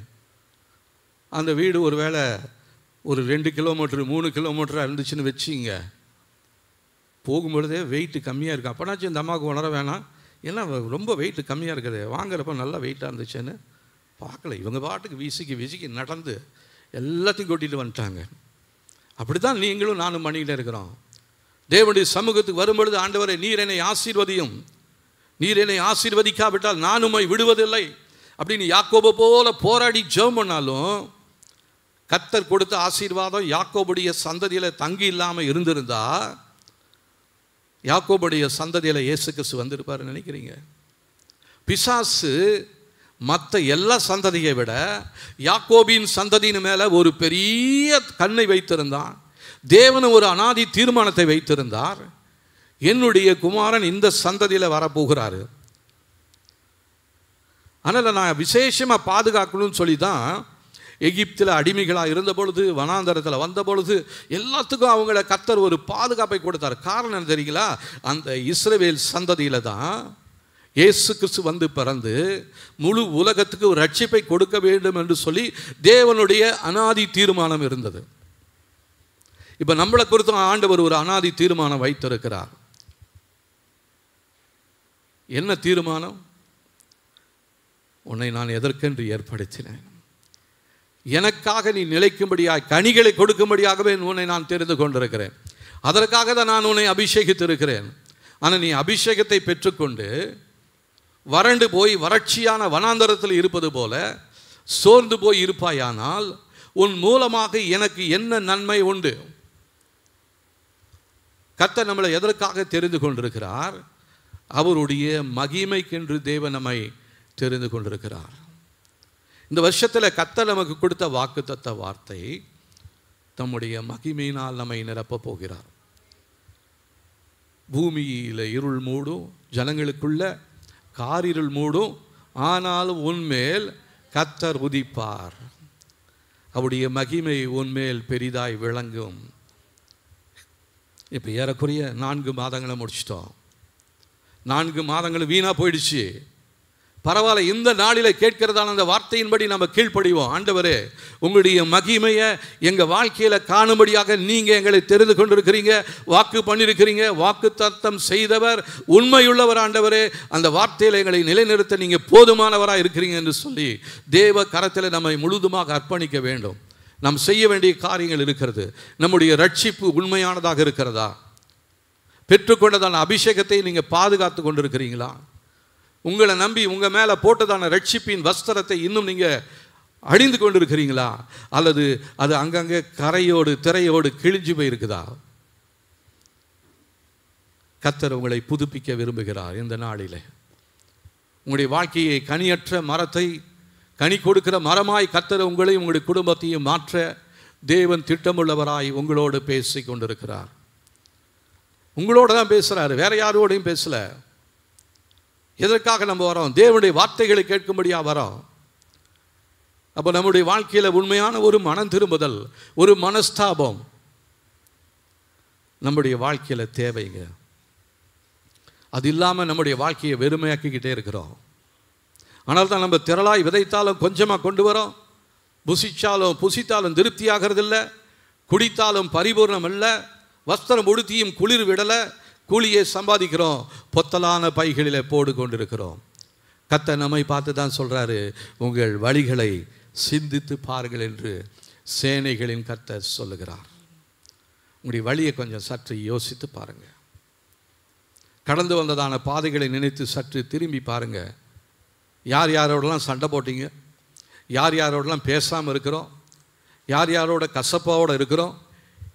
அந்த வீடு ஒரு வேளை ஒரு 2 கிலோமீட்டர் 3 கிலோமீட்டராக இருந்துச்சுன்னு வச்சிங்க, போகும்பொழுதே வெயிட்டு கம்மியாக இருக்கும். அப்போனாச்சும் இந்த அம்மாவுக்கு உணர வேணாம், ஏன்னா ரொம்ப வெயிட்டு கம்மியாக இருக்குது, வாங்குறப்ப நல்லா வெயிட்டாக இருந்துச்சுன்னு பார்க்கல. இவங்க பாட்டுக்கு விசிக்கி நடந்து எல்லாத்தையும் கொட்டிட்டு வந்துட்டாங்க. அப்படி தான் நீங்களும் நானும் பண்ணிக்கிட்டே இருக்கிறோம். தேவனுடைய சமூகத்துக்கு வரும்பொழுது, ஆண்டவரே நீர் என்னை ஆசீர்வதியும், நீர் என்னை ஆசீர்வதிக்காவிட்டால் நான் உம்மை விடுவதில்லை அப்படின்னு யாக்கோபு போல போராடி ஜெபம் பண்ணாலும் கர்த்தர் கொடுத்த ஆசீர்வாதம் யாக்கோபுடைய சந்ததியில் தங்கி இல்லாமல் இருந்திருந்தா யாக்கோபுடைய சந்ததியில் இயேசு கிறிஸ்து வந்திருப்பார் நினைக்கிறீங்க? பிசாசு மற்ற எல்லா சந்ததியை விட யாக்கோபின் சந்ததியின் மேலே ஒரு பெரிய கண்ணை வைத்திருந்தான். தேவன் ஒரு அனாதி தீர்மானத்தை வைத்திருந்தார். என்னுடைய குமாரன் இந்த சந்ததியில் வரப்போகிறாரு, அதனால் நான் விசேஷமாக பாதுகாக்கணும்னு சொல்லி தான் எகிப்தில் அடிமைகளாக இருந்த பொழுது, வனாந்தரத்தில் வந்த பொழுது எல்லாத்துக்கும் அவங்கள கர்த்தர் ஒரு பாதுகாப்பை கொடுத்தார். காரணம் என்ன தெரியுங்களா? அந்த இஸ்ரவேல் சந்ததியில் தான் இயேசு கிறிஸ்து வந்து பிறந்து முழு உலகத்துக்கு ஒரு ரட்சிப்பை கொடுக்க வேண்டும் என்று சொல்லி தேவனுடைய அனாதி தீர்மானம் இருந்தது. இப்போ நம்மளை குறித்து ஆண்டவர் ஒரு அனாதி தீர்மானம் வைத்திருக்கிறார். என்ன தீர்மானம்? உன்னை நான் எதற்கென்று ஏற்படுத்தினேன், எனக்காக நீ நிலைக்கும்படியாக கனிகளை கொடுக்கும்படியாகவே உன்னை நான் தெரிந்து கொண்டிருக்கிறேன், அதற்காக தான் நான் உன்னை அபிஷேகித்திருக்கிறேன். ஆனால் நீ அபிஷேகத்தை பெற்றுக்கொண்டு வறண்டு போய் வறட்சியான வனாந்தரத்தில் இருப்பது போல சோர்ந்து போய் இருப்பாயானால் உன் மூலமாக எனக்கு என்ன நன்மை உண்டு? கர்த்தர் நம்மளை எதற்காக தெரிந்து கொண்டிருக்கிறார்? அவருடைய மகிமைக்கென்று தேவன் நம்மை தெரிந்து கொண்டிருக்கிறார். இந்த வருஷத்தில் கர்த்தர் நமக்கு கொடுத்த வாக்குத்தத்த வார்த்தை, தம்முடைய மகிமையினால் நம்மை நிரப்பப் போகிறார். பூமியில் இருள் மூடும், ஜனங்களுக்குள்ள காரிருள் மூடும், ஆனாலும் உன்மேல் கர்த்தர் உதிப்பார், அவருடைய மகிமை உன்மேல் பெரிதாய் விளங்கும். இப்போ ஏறக்குறைய 4 மாதங்களை முடிச்சிட்டோம். 4 மாதங்கள் வீணாக போயிடுச்சு. பரவாயில்ல, இந்த நாளில் கேட்கிறதான அந்த வார்த்தையின்படி நம்ம கீழ்ப்படிவோம். ஆண்டவரே, உங்களுடைய மகிமையை எங்கள் வாழ்க்கையில் காணும்படியாக நீங்கள் எங்களை தெரிந்து கொண்டிருக்கிறீங்க, வாக்கு பண்ணியிருக்கிறீங்க, வாக்கு தத்தம் செய்தவர் உண்மையுள்ளவர். ஆண்டவரே, அந்த வார்த்தையில் எங்களை நிலைநிறுத்த நீங்கள் போதுமானவராக இருக்கிறீங்க என்று சொல்லி தேவ கரத்தில் நம்மை முழுதுமாக அர்ப்பணிக்க வேண்டும். நாம் செய்ய வேண்டிய காரியங்கள் இருக்கிறது. நம்முடைய ரட்சிப்பு உண்மையானதாக இருக்கிறதா? பெற்றுக்கொண்டதான அபிஷேகத்தை நீங்கள் பாதுகாத்து கொண்டிருக்கிறீங்களா? உங்களை நம்பி உங்கள் மேலே போட்டதான ரட்சிப்பின் வஸ்திரத்தை இன்னும் நீங்கள் அணிந்து கொண்டிருக்கிறீங்களா? அல்லது அது அங்கங்கே கரையோடு திரையோடு கிழிஞ்சு போயிருக்குதா? கர்த்தர் உங்களை புதுப்பிக்க விரும்புகிறார். இந்த நாளில் உங்களுடைய வாழ்க்கையை கனியற்ற மரத்தை கனி கொடுக்கிற மரமாய் கர்த்தர் உங்களையும் உங்களுடைய குடும்பத்தையும் மாற்ற தேவன் திட்டமுள்ளவராய் உங்களோடு பேசி கொண்டிருக்கிறார். உங்களோட தான் பேசுகிறாரு, வேற யாரோடையும் பேசலை. எதற்காக நம்ம வரோம்? தேவனுடைய வார்த்தைகளை கேட்கும்படியாக வரோம். அப்போ நம்முடைய வாழ்க்கையில் உண்மையான ஒரு மனம் திரும்புதல், ஒரு மனஸ்தாபம் நம்முடைய வாழ்க்கையில் தேவைங்க. அது இல்லாமல் நம்முடைய வாழ்க்கையை வெறுமையாக்கிக்கிட்டே இருக்கிறோம். ஆனால் தான் நம்ம திரளாய் விதைத்தாலும் கொஞ்சமாக கொண்டு வரோம், புசித்தாலும் திருப்தியாகிறது இல்லை, குடித்தாலும் பரிபூர்ணம் இல்லை, வஸ்திரம் உடுத்தியும் குளிர் விடலை, கூலியை சம்பாதிக்கிறோம், பொத்தலான பைகளில் போடு கொண்டிருக்கிறோம். கர்த்தர் நம்மை பார்த்து தான் சொல்கிறாரு, உங்கள் வழிகளை சிந்தித்து பாருங்கள் என்று சேனைகளின் கர்த்தர் சொல்லுகிறார். உங்களுடைய வழியை கொஞ்சம் சற்று யோசித்து பாருங்கள். கடந்து வந்ததான பாதைகளை நினைத்து சற்று திரும்பி பாருங்கள். யார் யாரோடலாம் சண்டை போட்டீங்க, யார் யாரோடலாம் பேசாமல் இருக்கிறோம், யார் யாரோட கசப்பாவோடு இருக்கிறோம்.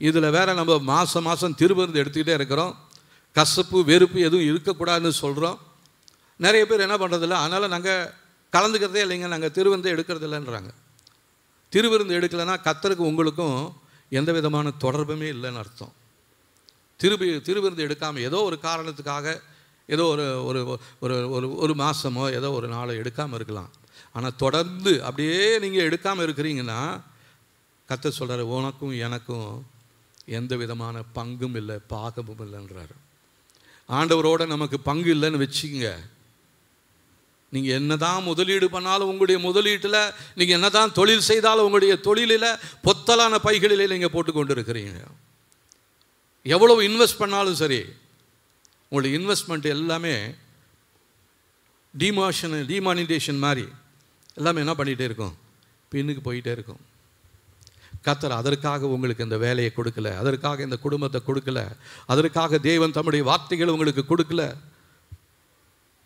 இதில் வேறு நம்ம மாதம் திருவிருந்து எடுத்துக்கிட்டே இருக்கிறோம். கசப்பு வெறுப்பு எதுவும் இருக்கக்கூடாதுன்னு சொல்கிறோம். நிறைய பேர் என்ன பண்ணுறதில்ல, அதனால் நாங்கள் கலந்துக்கிறதே இல்லைங்க, நாங்கள் திருவிருந்து எடுக்கிறது இல்லைன்றாங்க. திருவிருந்து எடுக்கலைன்னா கர்த்தருக்கு உங்களுக்கும் எந்த விதமான தொடர்புமே இல்லைன்னு அர்த்தம். திருவிருந்து எடுக்காமல் ஏதோ ஒரு காரணத்துக்காக ஏதோ ஒரு மாதமோ ஏதோ ஒரு நாளோ எடுக்காமல் இருக்கலாம். ஆனால் தொடர்ந்து அப்படியே நீங்கள் எடுக்காமல் இருக்கிறீங்கன்னா கர்த்தர் சொல்கிறாரு, உனக்கும் எனக்கும் எந்த விதமான பங்கும் இல்லை, பாகமும் இல்லைன்றாரு. ஆண்டவரோட நமக்கு பங்கு இல்லைன்னு வச்சுக்கோங்க, நீங்கள் என்ன தான் முதலீடு பண்ணாலும் உங்களுடைய முதலீட்டில், நீங்கள் என்ன தான் தொழில் செய்தாலும் உங்களுடைய தொழிலில் பொத்தலான பைகளிலே நீங்கள் போட்டு கொண்டு இருக்கிறீங்க. எவ்வளவு இன்வெஸ்ட் பண்ணாலும் சரி, உங்களுடைய இன்வெஸ்ட்மெண்ட் எல்லாமே டிமானிட்டேஷன் மாதிரி எல்லாமே என்ன பண்ணிகிட்டே இருக்கும், பின்னுக்கு போயிட்டே இருக்கும். கர்த்தர் அதற்காக உங்களுக்கு இந்த வேலையை கொடுக்கல, அதற்காக இந்த குடும்பத்தை கொடுக்கல, அதற்காக தேவன் தம்முடைய வார்த்தைகளை உங்களுக்கு கொடுக்கல.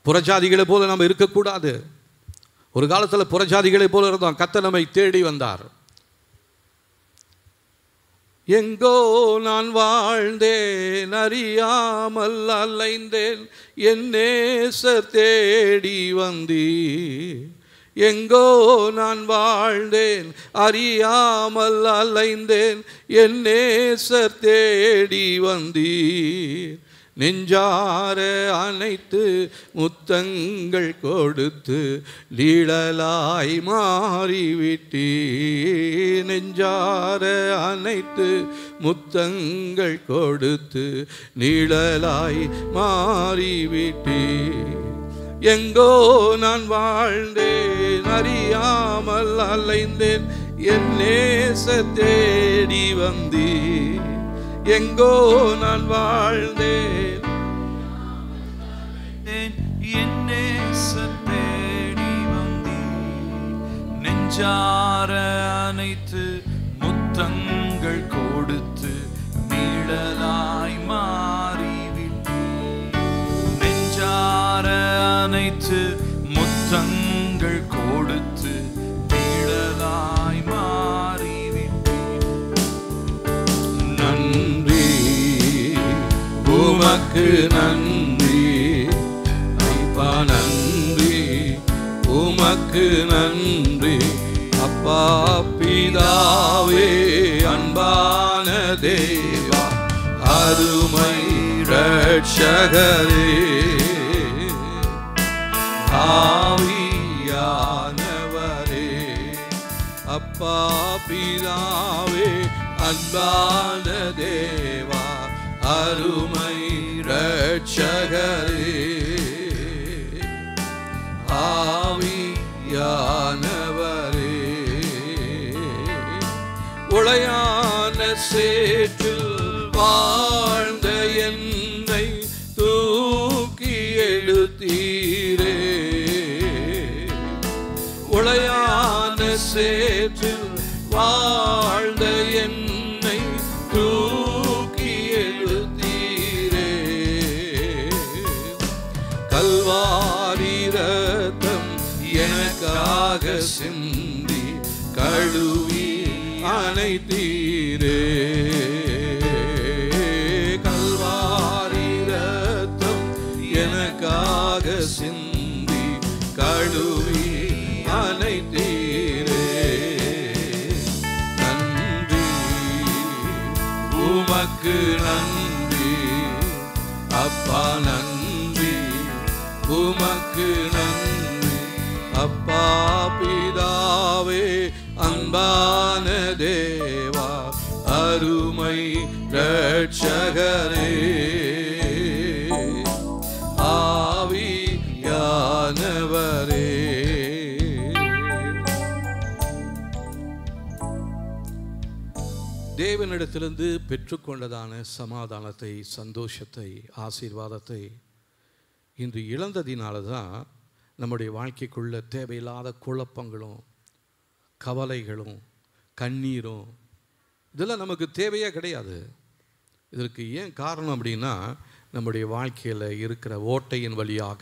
புறஜாதிகளை போல நம்ம இருக்கக்கூடாது. ஒரு காலத்தில் புறஜாதிகளை போல இருந்தோம். கர்த்தர் நம்மை தேடி வந்தார். எங்கோ நான் வாழ்ந்தேன், அறியாமல் அலைந்தேன், என் நேசர் தேடி வந்தீர். எங்கோ நான் வாழ்ந்தேன், அறியாமல் அலைந்தேன், என் நேசர் தேடி வந்தீர். நெஞ்சார அனைத்து முத்தங்கள் கொடுத்து நீழலாய் மாறிவிட்டீர். நெஞ்சார அனைத்து முத்தங்கள் கொடுத்து நீழலாய் மாறிவிட்டீர். எங்கோ நான் வாழ்ந்தேன், அறியாமல் அலைந்தேன், என் நேசர் தேடி வந்தீர். எங்கோ நான் வாழ்ந்தேன், என் நேசர் தேடி வந்தீர். நெஞ்சார அனைத்து முத்தங்கள் கொடுத்து நீழலாய் மாறிவிட்டீர். நெஞ்சார அனைத்து முத்தங்கள் கொடுத்து நீழலாய் மாறிவிட்டீர். நன்றி உமக்கு நன்றி அப்பா, நன்றி உமக்கு நன்றி அப்பா. பிதாவே அன்பான தேவா, அருமை இரட்சகரே, ஆவியானவரே, அப்பா பிதாவே அன்பான தேவா, அருமை இரட்சகரே, ஆவியானவரே. உளையான சேற்றில் வாழ்ந்த என்னை தூக்கி எடுத்தீரே. உளையான சேற்றில் வாழ்ந்த என்னை தூக்கி எடுத்தீரே. கல்வாரி ரத்தம் எனக்காக சிந்தி கழுவி அணைத்தீரே. கல்வாரி ரத்தம் எனக்காக சிந்தி கழுவி அணைத்தீரே. நன்றி உமக்கு நன்றி அப்பா, நன்றி உமக்கு நன்றி அப்பா. பிதாவே அன்பான தேவா, அருமை இரட்சகரே, ஆவியானவரே. தேவனிடத்திலிருந்து பெற்றுக்கொண்டதான சமாதானத்தை, சந்தோஷத்தை, ஆசீர்வாதத்தை இன்று இழந்ததினால தான் நம்முடைய வாழ்க்கைக்குள்ள தேவையில்லாத குழப்பங்களும் கவலைகளும் கண்ணீரும் இதெல்லாம் நமக்கு தேவையே கிடையாது. இதற்கு ஏன் காரணம் அப்படின்னா, நம்முடைய வாழ்க்கையில் இருக்கிற ஓட்டையின் வழியாக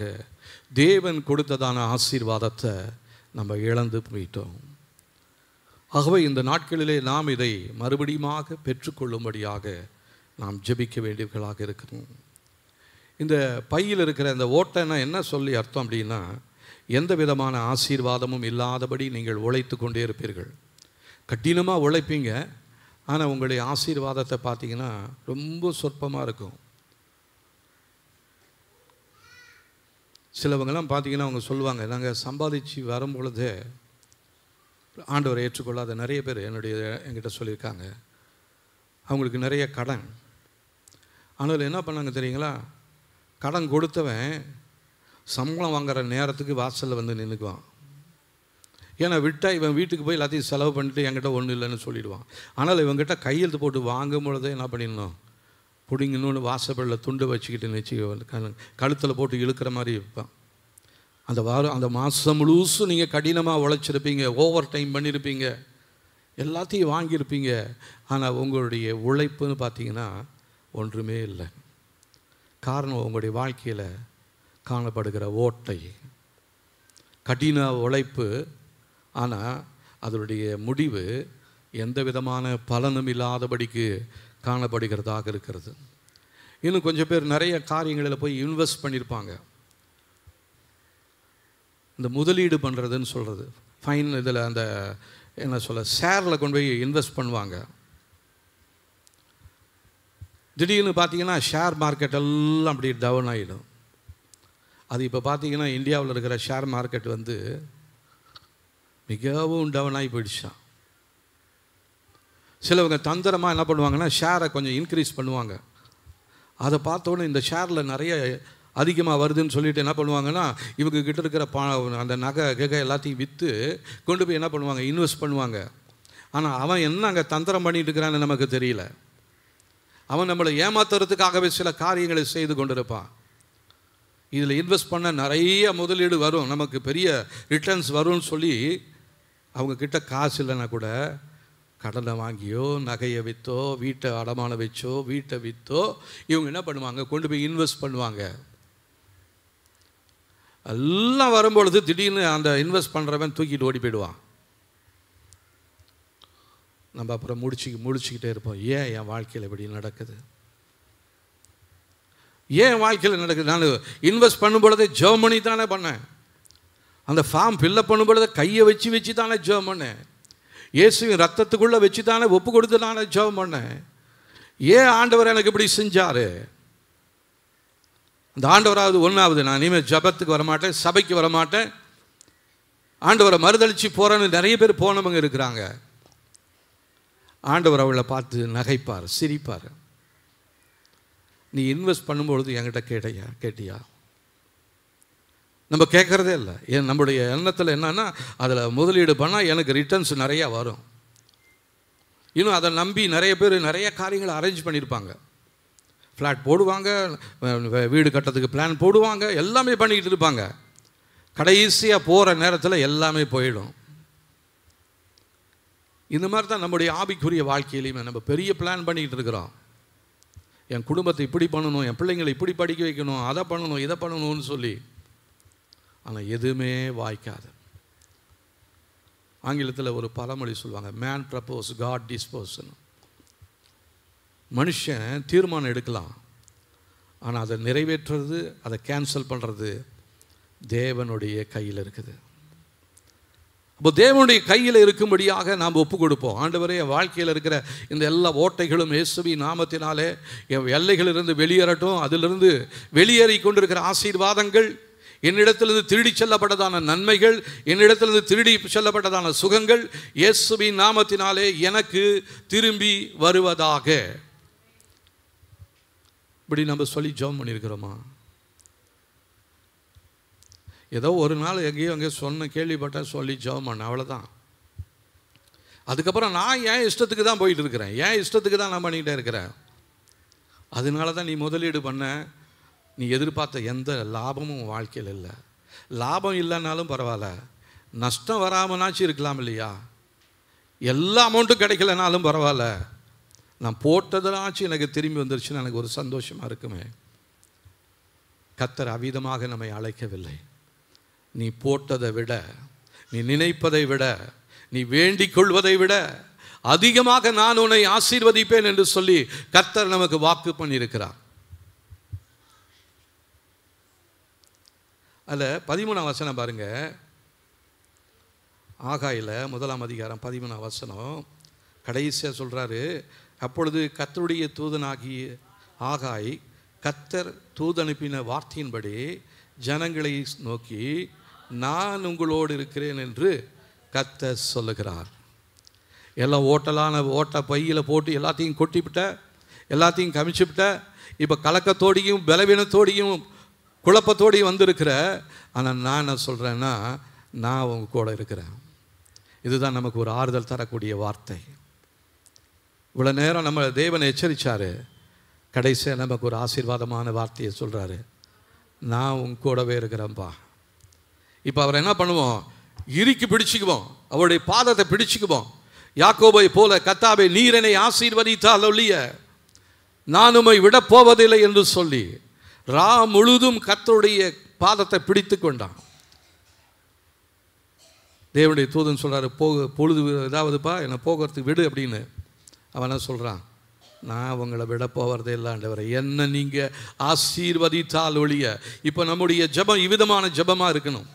தேவன் கொடுத்ததான ஆசீர்வாதத்தை நம்ம இழந்து போயிட்டோம். ஆகவே இந்த நாட்களிலே நாம் இதை மறுபடியுமாக பெற்றுக்கொள்ளும்படியாக நாம் ஜெபிக்க வேண்டியவர்களாக இருக்கிறோம். இந்த பையில் இருக்கிற இந்த ஓட்டைன்னா என்ன சொல்லி அர்த்தம் அப்படின்னா, எந்த விதமான ஆசீர்வாதமும் இல்லாதபடி நீங்கள் உழைத்து கொண்டே இருப்பீர்கள். கடினமாக உழைப்பீங்க, ஆனால் உங்களுடைய ஆசீர்வாதத்தை பார்த்தீங்கன்னா ரொம்ப சொற்பமாக இருக்கும். சிலவங்கெல்லாம் பார்த்தீங்கன்னா அவங்க சொல்லுவாங்க, நாங்கள் சம்பாதிச்சு வரும்பொழுதே ஆண்டவரை ஏற்றுக்கொள்ளாத நிறைய பேர் என்கிட்ட சொல்லியிருக்காங்க. அவங்களுக்கு நிறைய கடன். ஆனால் என்ன பண்ணாங்க தெரியுங்களா, கடன் கொடுத்தவன் சம்பளம் வாங்குகிற நேரத்துக்கு வாசலில் வந்து நின்றுக்குவான். ஏன்னா விட்டால் இவன் வீட்டுக்கு போய் எல்லாத்தையும் செலவு பண்ணிட்டு என்கிட்ட ஒன்றும் இல்லைன்னு சொல்லிடுவான். ஆனால் இவங்ககிட்ட கையெழுத்து போட்டு வாங்கும் பொழுதே என்ன பண்ணிடணும், பிடிங்கணுன்னு வாசப்படில் துண்டு வச்சுக்கிட்டு நினச்சி கழுத்தில் போட்டு இழுக்கிற மாதிரி இருப்பான். அந்த மாதம் முழுசும் நீங்கள் கடினமாக உழைச்சிருப்பீங்க, ஓவர் டைம் பண்ணியிருப்பீங்க, எல்லாத்தையும் வாங்கியிருப்பீங்க. ஆனால் உங்களுடைய உழைப்புன்னு பார்த்தீங்கன்னா ஒன்றுமே இல்லை. காரணம், உங்களுடைய வாழ்க்கையில் காணப்படுகிற ஓட்டை, கடின உழைப்பு, ஆனால் அதனுடைய முடிவு எந்த விதமான பலனும் இல்லாதபடிக்கு காணப்படுகிறதாக இருக்கிறது. இன்னும் கொஞ்சம் பேர் நிறைய காரியங்களில் போய் இன்வெஸ்ட் பண்ணியிருப்பாங்க. இந்த முதலீடு பண்ணுறதுன்னு சொல்கிறது, ஃபைன் இதில் அந்த என்ன சொல்ல ஷேரில் கொண்டு போய் இன்வெஸ்ட் பண்ணுவாங்க. திடீர்னு பார்த்தீங்கன்னா ஷேர் மார்க்கெட் எல்லாம் அப்படி டவுன் ஆகிடும். அது இப்போ பார்த்தீங்கன்னா இந்தியாவில் இருக்கிற ஷேர் மார்க்கெட் வந்து மிகவும் டவுன் ஆகி போயிடுச்சான். சிலவங்க தந்திரமாக என்ன பண்ணுவாங்கன்னா ஷேரை கொஞ்சம் இன்க்ரீஸ் பண்ணுவாங்க. அதை பார்த்தோன்னே இந்த ஷேரில் நிறைய அதிகமாக வருதுன்னு சொல்லிட்டு என்ன பண்ணுவாங்கன்னா இவங்க கிட்ட இருக்கிற அந்த நகை எல்லாத்தையும் விற்று கொண்டு போய் என்ன பண்ணுவாங்க, இன்வெஸ்ட் பண்ணுவாங்க. ஆனால் அவன் என்ன அங்கே தந்திரம் பண்ணிட்டு இருக்கிறான்னு நமக்கு தெரியல. அவன் நம்மளை ஏமாத்துறதுக்காகவே சில காரியங்களை செய்து கொண்டிருப்பான். இதில் இன்வெஸ்ட் பண்ண நிறைய முதலீடு வரும், நமக்கு பெரிய ரிட்டர்ன்ஸ் வரும்னு சொல்லி அவங்க கிட்ட காசு இல்லைன்னா கூட கடனை வாங்கியோ நகையை விற்றோ வீட்டை அடமான வச்சோ வீட்டை விற்றோ இவங்க என்ன பண்ணுவாங்க, கொண்டு போய் இன்வெஸ்ட் பண்ணுவாங்க. எல்லாம் வரும்பொழுது திடீர்னு அந்த இன்வெஸ்ட் பண்ணுறவன் தூக்கிட்டு ஓடி போயிடுவான். நம்ம அப்புறம் முடிச்சுக்கிட்டே இருப்போம். ஏன் என் வாழ்க்கையில் இப்படி நடக்குது, ஏன் வாழ்க்கையில் நடக்குது? நான் இன்வெஸ்ட் பண்ணும்பொழுதே ஜெபம் பண்ணி தானே பண்ணேன். அந்த ஃபார்ம் ஃபில்லப் பண்ணும்பொழுது கையை வச்சு தானே ஜெபம் பண்ணேன். இயேசுவின் ரத்தத்துக்குள்ளே வச்சு தானே ஒப்பு கொடுத்து தானே ஜெபம் பண்ணேன். ஏன் ஆண்டவர் எனக்கு இப்படி செஞ்சார்? அந்த ஆண்டவராவது ஒன்றாவது நான் இனிமேல் ஜபத்துக்கு வரமாட்டேன், சபைக்கு வரமாட்டேன், ஆண்டவரை மறுதளிச்சு போகிறேன்னு நிறைய பேர் போனவங்க இருக்கிறாங்க. ஆண்டவர் அவளை பார்த்து நகைப்பார், சிரிப்பார். நீ இன்வெஸ்ட் பண்ணும்பொழுது என்கிட்ட கேட்டியா? நம்ம கேட்குறதே இல்லை. ஏன் நம்முடைய எண்ணத்தில் என்னன்னா அதில் முதலீடு பண்ணால் எனக்கு ரிட்டர்ன்ஸ் நிறையா வரும். இன்னும் அதை நம்பி நிறைய பேர் நிறைய காரியங்களை அரேஞ்ச் பண்ணியிருப்பாங்க. ஃப்ளாட் போடுவாங்க, வீடு கட்டுறதுக்கு பிளான் போடுவாங்க, எல்லாமே பண்ணிக்கிட்டு இருப்பாங்க. கடைசியாக போகிற நேரத்தில் எல்லாமே போயிடும். இந்த மாதிரி தான் நம்முடைய ஆவிக்குரிய வாழ்க்கையிலையுமே நம்ம பெரிய பிளான் பண்ணிக்கிட்டு இருக்கிறோம். என் குடும்பத்தை இப்படி பண்ணணும், என் பிள்ளைங்களை இப்படி படிக்க வைக்கணும், அதை பண்ணணும், இதை பண்ணணும்னு சொல்லி, ஆனால் எதுவுமே வாய்க்காது. ஆங்கிலத்தில் ஒரு பழமொழி சொல்லுவாங்க, மேன் ப்ரப்போஸ் காட் டிஸ்போஸ்ன்னு. மனுஷன் தீர்மானம் எடுக்கலாம், ஆனால் அதை நிறைவேற்றுறது, அதை கேன்சல் பண்ணுறது தேவனுடைய கையில் இருக்குது. அப்போ தேவனுடைய கையில் இருக்கும்படியாக நாம் ஒப்பு கொடுப்போம். ஆண்டவரே, என் வாழ்க்கையில் இருக்கிற இந்த எல்லா ஓட்டைகளும் இயேசுவின் நாமத்தினாலே என் எல்லைகளிலிருந்து வெளியேறட்டும். அதிலிருந்து வெளியேறி கொண்டிருக்கிற ஆசீர்வாதங்கள், என்னிடத்திலிருந்து திருடி செல்லப்பட்டதான நன்மைகள், என்னிடத்திலிருந்து திருடி செல்லப்பட்டதான சுகங்கள் இயேசுவின் நாமத்தினாலே எனக்கு திரும்பி வருவதாக. இப்படி நம்ம சொல்லி ஜெபம் பண்ணியிருக்கிறோமா? ஏதோ ஒரு நாள் எங்கேயோ கேள்விப்பட்டேன், சொல்லி ஜெபம் பண்ண, அவ்வளோதான். அதுக்கப்புறம் நான் என் இஷ்டத்துக்கு தான் போயிட்டு இருக்கிறேன், என் இஷ்டத்துக்கு தான் நான் பண்ணிக்கிட்டே இருக்கிறேன். அதனால தான் நீ முதலீடு பண்ண, நீ எதிர்பார்த்த எந்த லாபமும் வாழ்க்கையில் இல்லை. லாபம் இல்லைன்னாலும் பரவாயில்ல, நஷ்டம் வராமனாச்சும் இருக்கலாம் இல்லையா? எல்லா அமௌண்ட்டும் கிடைக்கலனாலும் பரவாயில்ல, நான் போட்டதனாச்சும் எனக்கு திரும்பி வந்துருச்சுன்னு எனக்கு ஒரு சந்தோஷமாக இருக்குமே. கர்த்தர் அவ்விதமாக நம்மை அழைக்கவில்லை. நீ போட்டதை விட, நீ நினைப்பதை விட, நீ வேண்டிக் கொள்வதை விட அதிகமாக நான் உன்னை ஆசீர்வதிப்பேன் என்று சொல்லி கர்த்தர் நமக்கு வாக்கு பண்ணியிருக்கிறார். அதில் 13ஆம் வசனம் பாருங்க. ஆகாயில் 1ஆம் அதிகாரம் 13ஆம் வசனம் கடைசியாக சொல்கிறாரு, அப்பொழுது கர்த்தருடைய தூதனாகிய ஆகாய் கர்த்தர் தூதனுப்பின வார்த்தையின்படி ஜனங்களை நோக்கி, நான் உங்களோடு இருக்கிறேன் என்று கர்த்தர் சொல்லுகிறார். எல்லாம் ஓட்ட பையில் போட்டு எல்லாத்தையும் கொட்டிவிட்ட, எல்லாத்தையும் கமிச்சுவிட்ட, இப்போ கலக்கத்தோடையும் பலவீனத்தோடையும் குழப்பத்தோடையும் வந்திருக்கிற, ஆனால் நான் என்ன சொல்கிறேன்னா, நான் உங்க கூட இருக்கிறேன். இதுதான் நமக்கு ஒரு ஆறுதல் தரக்கூடிய வார்த்தை. இவ்வளோ நேரம் நம்ம தேவனை எச்சரித்தார், கடைசியாக நமக்கு ஒரு ஆசீர்வாதமான வார்த்தையை சொல்கிறாரு, நான் உங்க கூடவே இருக்கிறேன்ப்பா. இப்போ அவர் என்ன பண்ணுவோம், இறுக்கி பிடிச்சிக்குவோம், அவருடைய பாதத்தை பிடிச்சிக்குவோம். யாக்கோபை போல, கர்த்தாவே நீர் என்னை ஆசீர்வதித்தால் ஒழிய நான் உம்மை விட போவதில்லை என்று சொல்லி ரா முழுதும் கர்த்தருடைய பாதத்தை பிடித்து கொண்டான். தேவனுடைய தூதன் சொல்கிறாரு, பொழுது ஏதாவதுப்பா என்னை போகிறதுக்கு விடு அப்படின்னு. அவனை சொல்கிறான், நான் உங்களை விட போகிறதே இல்லை ஆண்டவரே, என்ன நீங்கள் ஆசீர்வதித்தால் ஒழிய. இப்போ நம்முடைய ஜெபம் இவ்விதமான ஜெபமாக இருக்கணும்.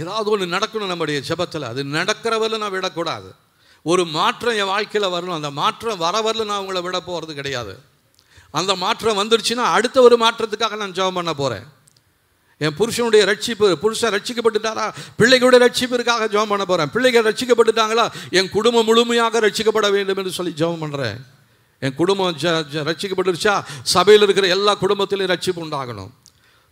ஏதாவது ஒன்று நடக்கணும் நம்முடைய ஜெபத்தில். அது நடக்கிறவரில் நான் விடக்கூடாது. ஒரு மாற்றம் என் வாழ்க்கையில் வரணும். அந்த மாற்றம் வரவரில் நான் உங்களை விட போகிறது கிடையாது. அந்த மாற்றம் வந்துருச்சுன்னா அடுத்த ஒரு மாற்றத்துக்காக நான் ஜெபம் பண்ண போகிறேன். என் புருஷனுடைய ரட்சிப்பு, புருஷன் ரட்சிக்கப்பட்டுட்டாரா, பிள்ளைகளுடைய ரட்சிப்பிற்காக ஜெபம் பண்ண போகிறேன். பிள்ளைகள் ரட்சிக்கப்பட்டுட்டாங்களா, என் குடும்பம் முழுமையாக ரட்சிக்கப்பட வேண்டும் என்று சொல்லி ஜெபம் பண்ணுறேன். என் குடும்பம் ரட்சிக்கப்பட்டுருச்சா, சபையில் இருக்கிற எல்லா குடும்பத்திலையும் ரட்சிப்பு உண்டாகணும்.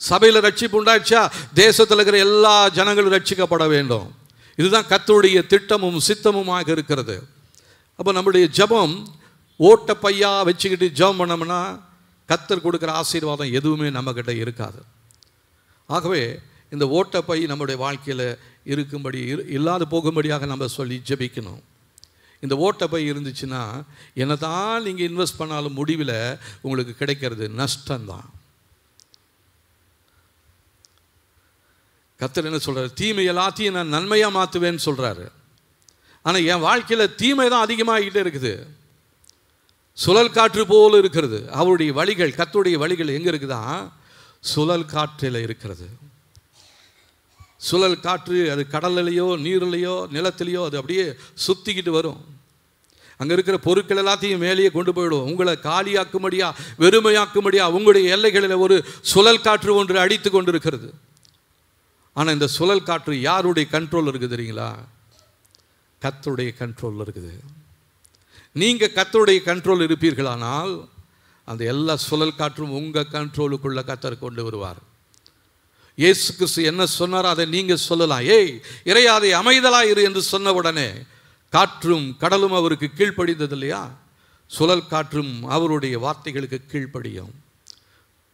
சபையில் ரட்சிப்பு உண்டாச்சா, தேசத்தில் இருக்கிற எல்லா ஜனங்களும் ரட்சிக்கப்பட வேண்டும். இதுதான் கர்த்தருடைய திட்டமும் சித்தமுமாக இருக்கிறது. அப்போ நம்முடைய ஜெபம் ஓட்ட பையா வச்சுக்கிட்டு ஜெபம் பண்ணோம்னா கர்த்தர் கொடுக்குற ஆசீர்வாதம் எதுவுமே நம்மக்கிட்ட இருக்காது. ஆகவே இந்த ஓட்டப்பை நம்முடைய வாழ்க்கையில் இருக்கும்படி இல்லாது போகும்படியாக நம்ம சொல்லி ஜெபிக்கணும். இந்த ஓட்டப்பை இருந்துச்சுன்னா என்ன தான் நீங்கள் இன்வெஸ்ட் பண்ணாலும் முடிவில் உங்களுக்கு கிடைக்கிறது நஷ்டம்தான். கர்த்தர் என்ன சொல்கிறார், தீமை எல்லாத்தையும் நான் நன்மையாக மாற்றுவேன்னு சொல்கிறாரு. ஆனால் என் வாழ்க்கையில் தீமை தான் அதிகமாகிட்டே இருக்குது. சுழல் காற்று போல் இருக்கிறது அவருடைய வழிகள். கர்த்தருடைய வழிகள் எங்கே இருக்குதா, சுழல் காற்றில் இருக்கிறது. சுழல் காற்று அது கடல்லையோ நீர்லையோ நிலத்திலையோ அது அப்படியே சுற்றிக்கிட்டு வரும். அங்கே இருக்கிற பொருட்கள் எல்லாத்தையும் மேலேயே கொண்டு போயிடும். உங்களை காலியாக்கும்படியா வெறுமையாக்கும்படியா உங்களுடைய எல்லைகளில் ஒரு சுழல் காற்று ஒன்று அடித்து கொண்டு இருக்கிறது. ஆனால் இந்த சுழல் காற்று யாருடைய கண்ட்ரோல் இருக்குது தெரியுங்களா, கர்த்தருடைய கண்ட்ரோலில் இருக்குது. நீங்கள் கர்த்தருடைய கண்ட்ரோல் இருப்பீர்களானால் அந்த எல்லா சுழல் காற்றும் உங்கள் கண்ட்ரோலுக்குள்ள கர்த்தர் கொண்டு வருவார். இயேசு கிறிஸ்து என்ன சொன்னாரோ அதை நீங்கள் சொல்லலாம். ஏய் இறையாதை அமைதலாக இரு என்று சொன்ன உடனே காற்றும் கடலும் அவருக்கு கீழ்ப்படிந்தது இல்லையா, சுழல் காற்றும் அவருடைய வார்த்தைகளுக்கு கீழ்ப்படியும்.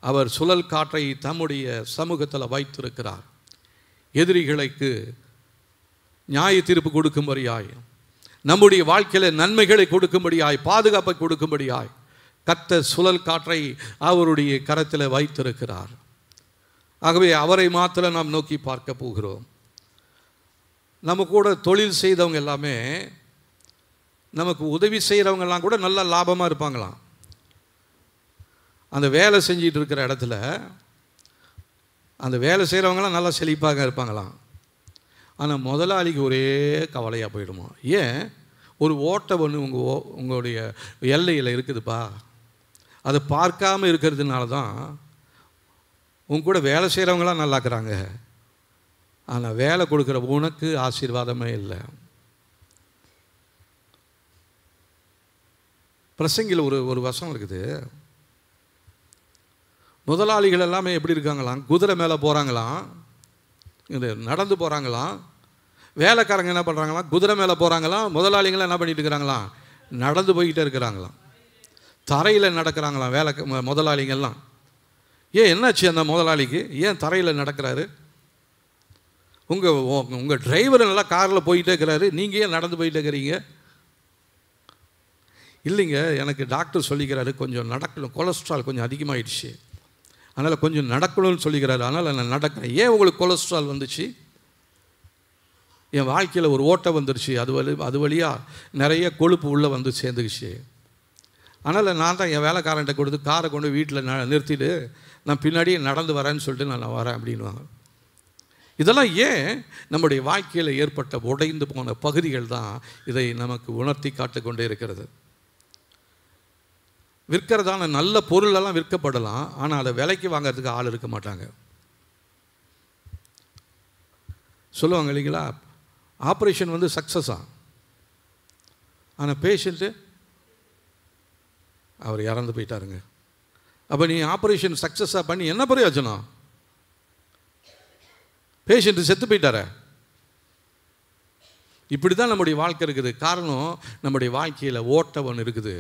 அவர் சுழல் காற்றை தம்முடைய சமூகத்தில் வைத்திருக்கிறார். எதிரிகளுக்கு நியாய தீர்ப்பு கொடுக்கும்படியாய், நம்முடைய வாழ்க்கையில் நன்மைகளை கொடுக்கும்படியாய், பாதுகாப்பை கொடுக்கும்படியாய் கர்த்தர் சுழல் காற்றை அவருடைய கரத்தில் வைத்திருக்கிறார். ஆகவே அவரை மாத்திரம் நாம் நோக்கி பார்க்க போகிறோம். நம்ம கூட தொழில் செய்தவங்க எல்லாமே, நமக்கு உதவி செய்கிறவங்கெல்லாம் கூட நல்ல லாபமாக இருப்பாங்களாம். அந்த வேலை செஞ்சிட்டு இருக்கிற இடத்துல அந்த வேலை செய்கிறவங்களாம் நல்லா செழிப்பாக இருப்பாங்களாம். ஆனால் முதலாளிக்கு ஒரே கவலையாக போயிடுமா. ஏன், ஒரு ஓட்டை ஒன்று உங்களுடைய எல்லையில் இருக்குதுப்பா, அதை பார்க்காம இருக்கிறதுனால தான் உங்க கூட வேலை செய்கிறவங்களாம் நல்லாக்குறாங்க, ஆனால் வேலை கொடுக்குற உனக்கு ஆசீர்வாதமே இல்லை. பிரசங்கில் ஒரு வசனம் இருக்குது. முதலாளிகள் எல்லாமே எப்படி இருக்காங்களாம், குதிரை மேலே போகிறாங்களாம், இது நடந்து போகிறாங்களாம். வேலைக்காரங்க என்ன பண்ணுறாங்களாம், குதிரை மேலே போகிறாங்களாம். முதலாளிகள் என்ன பண்ணிட்டு இருக்கிறாங்களாம், நடந்து போய்கிட்டே இருக்கிறாங்களாம், தரையில் நடக்கிறாங்களாம் முதலாளிகள்லாம். ஏன் என்னாச்சு அந்த முதலாளிக்கு, ஏன் தரையில் நடக்கிறாரு? உங்கள் டிரைவர் நல்லா காரில் போயிட்டே இருக்கிறாரு, நீங்கள் ஏன் நடந்து போயிட்டே இருக்கிறீங்க? இல்லைங்க, எனக்கு டாக்டர் சொல்லிக்கிறாரு கொஞ்சம் நடக்கணும், கொலஸ்ட்ரால் கொஞ்சம் அதிகமாகிடுச்சு, அதனால் கொஞ்சம் நடக்கணும்னு சொல்லிக்கிறாரு, அதனால் நான் நடக்கிறேன். ஏன் உங்களுக்கு கொலஸ்ட்ரால் வந்துச்சு? என் வாழ்க்கையில் ஒரு ஓட்டை வந்துடுச்சு, அது வழியாக நிறைய கொழுப்பு உள்ளே வந்து சேர்ந்துக்குச்சு, அதனால் நான் தான் என் வேலைக்காரன்ட்ட கொடுத்து காரை கொண்டு வீட்டில் நிறுத்திட்டு நான் பின்னாடியே நடந்து வரேன்னு சொல்லிட்டு நான் வரேன் அப்படின்வாங்க. இதெல்லாம் ஏன், நம்முடைய வாழ்க்கையில் ஏற்பட்ட உடைந்து போன பகுதிகள் தான் இதை நமக்கு உணர்த்தி காட்டிக்கொண்டே இருக்கிறது. விற்கிறதான நல்ல பொருளெல்லாம் விற்கப்படலாம், ஆனால் அதை விலைக்கு வாங்கிறதுக்கு ஆள் இருக்க மாட்டாங்க. சொல்லுவாங்க இல்லைங்களா, ஆப்ரேஷன் வந்து சக்ஸஸா, ஆனால் பேஷண்ட்டு அவர் இறந்து போயிட்டாருங்க. அப்போ நீ ஆப்ரேஷன் சக்ஸஸாக பண்ணி என்ன பிரயோஜனம்? பேஷண்ட்டு செத்து போயிட்டார. இப்படி தான் நம்முடைய வாழ்க்கை இருக்குது. காரணம், நம்முடைய வாழ்க்கையில் ஓட்டவன் இருக்குது,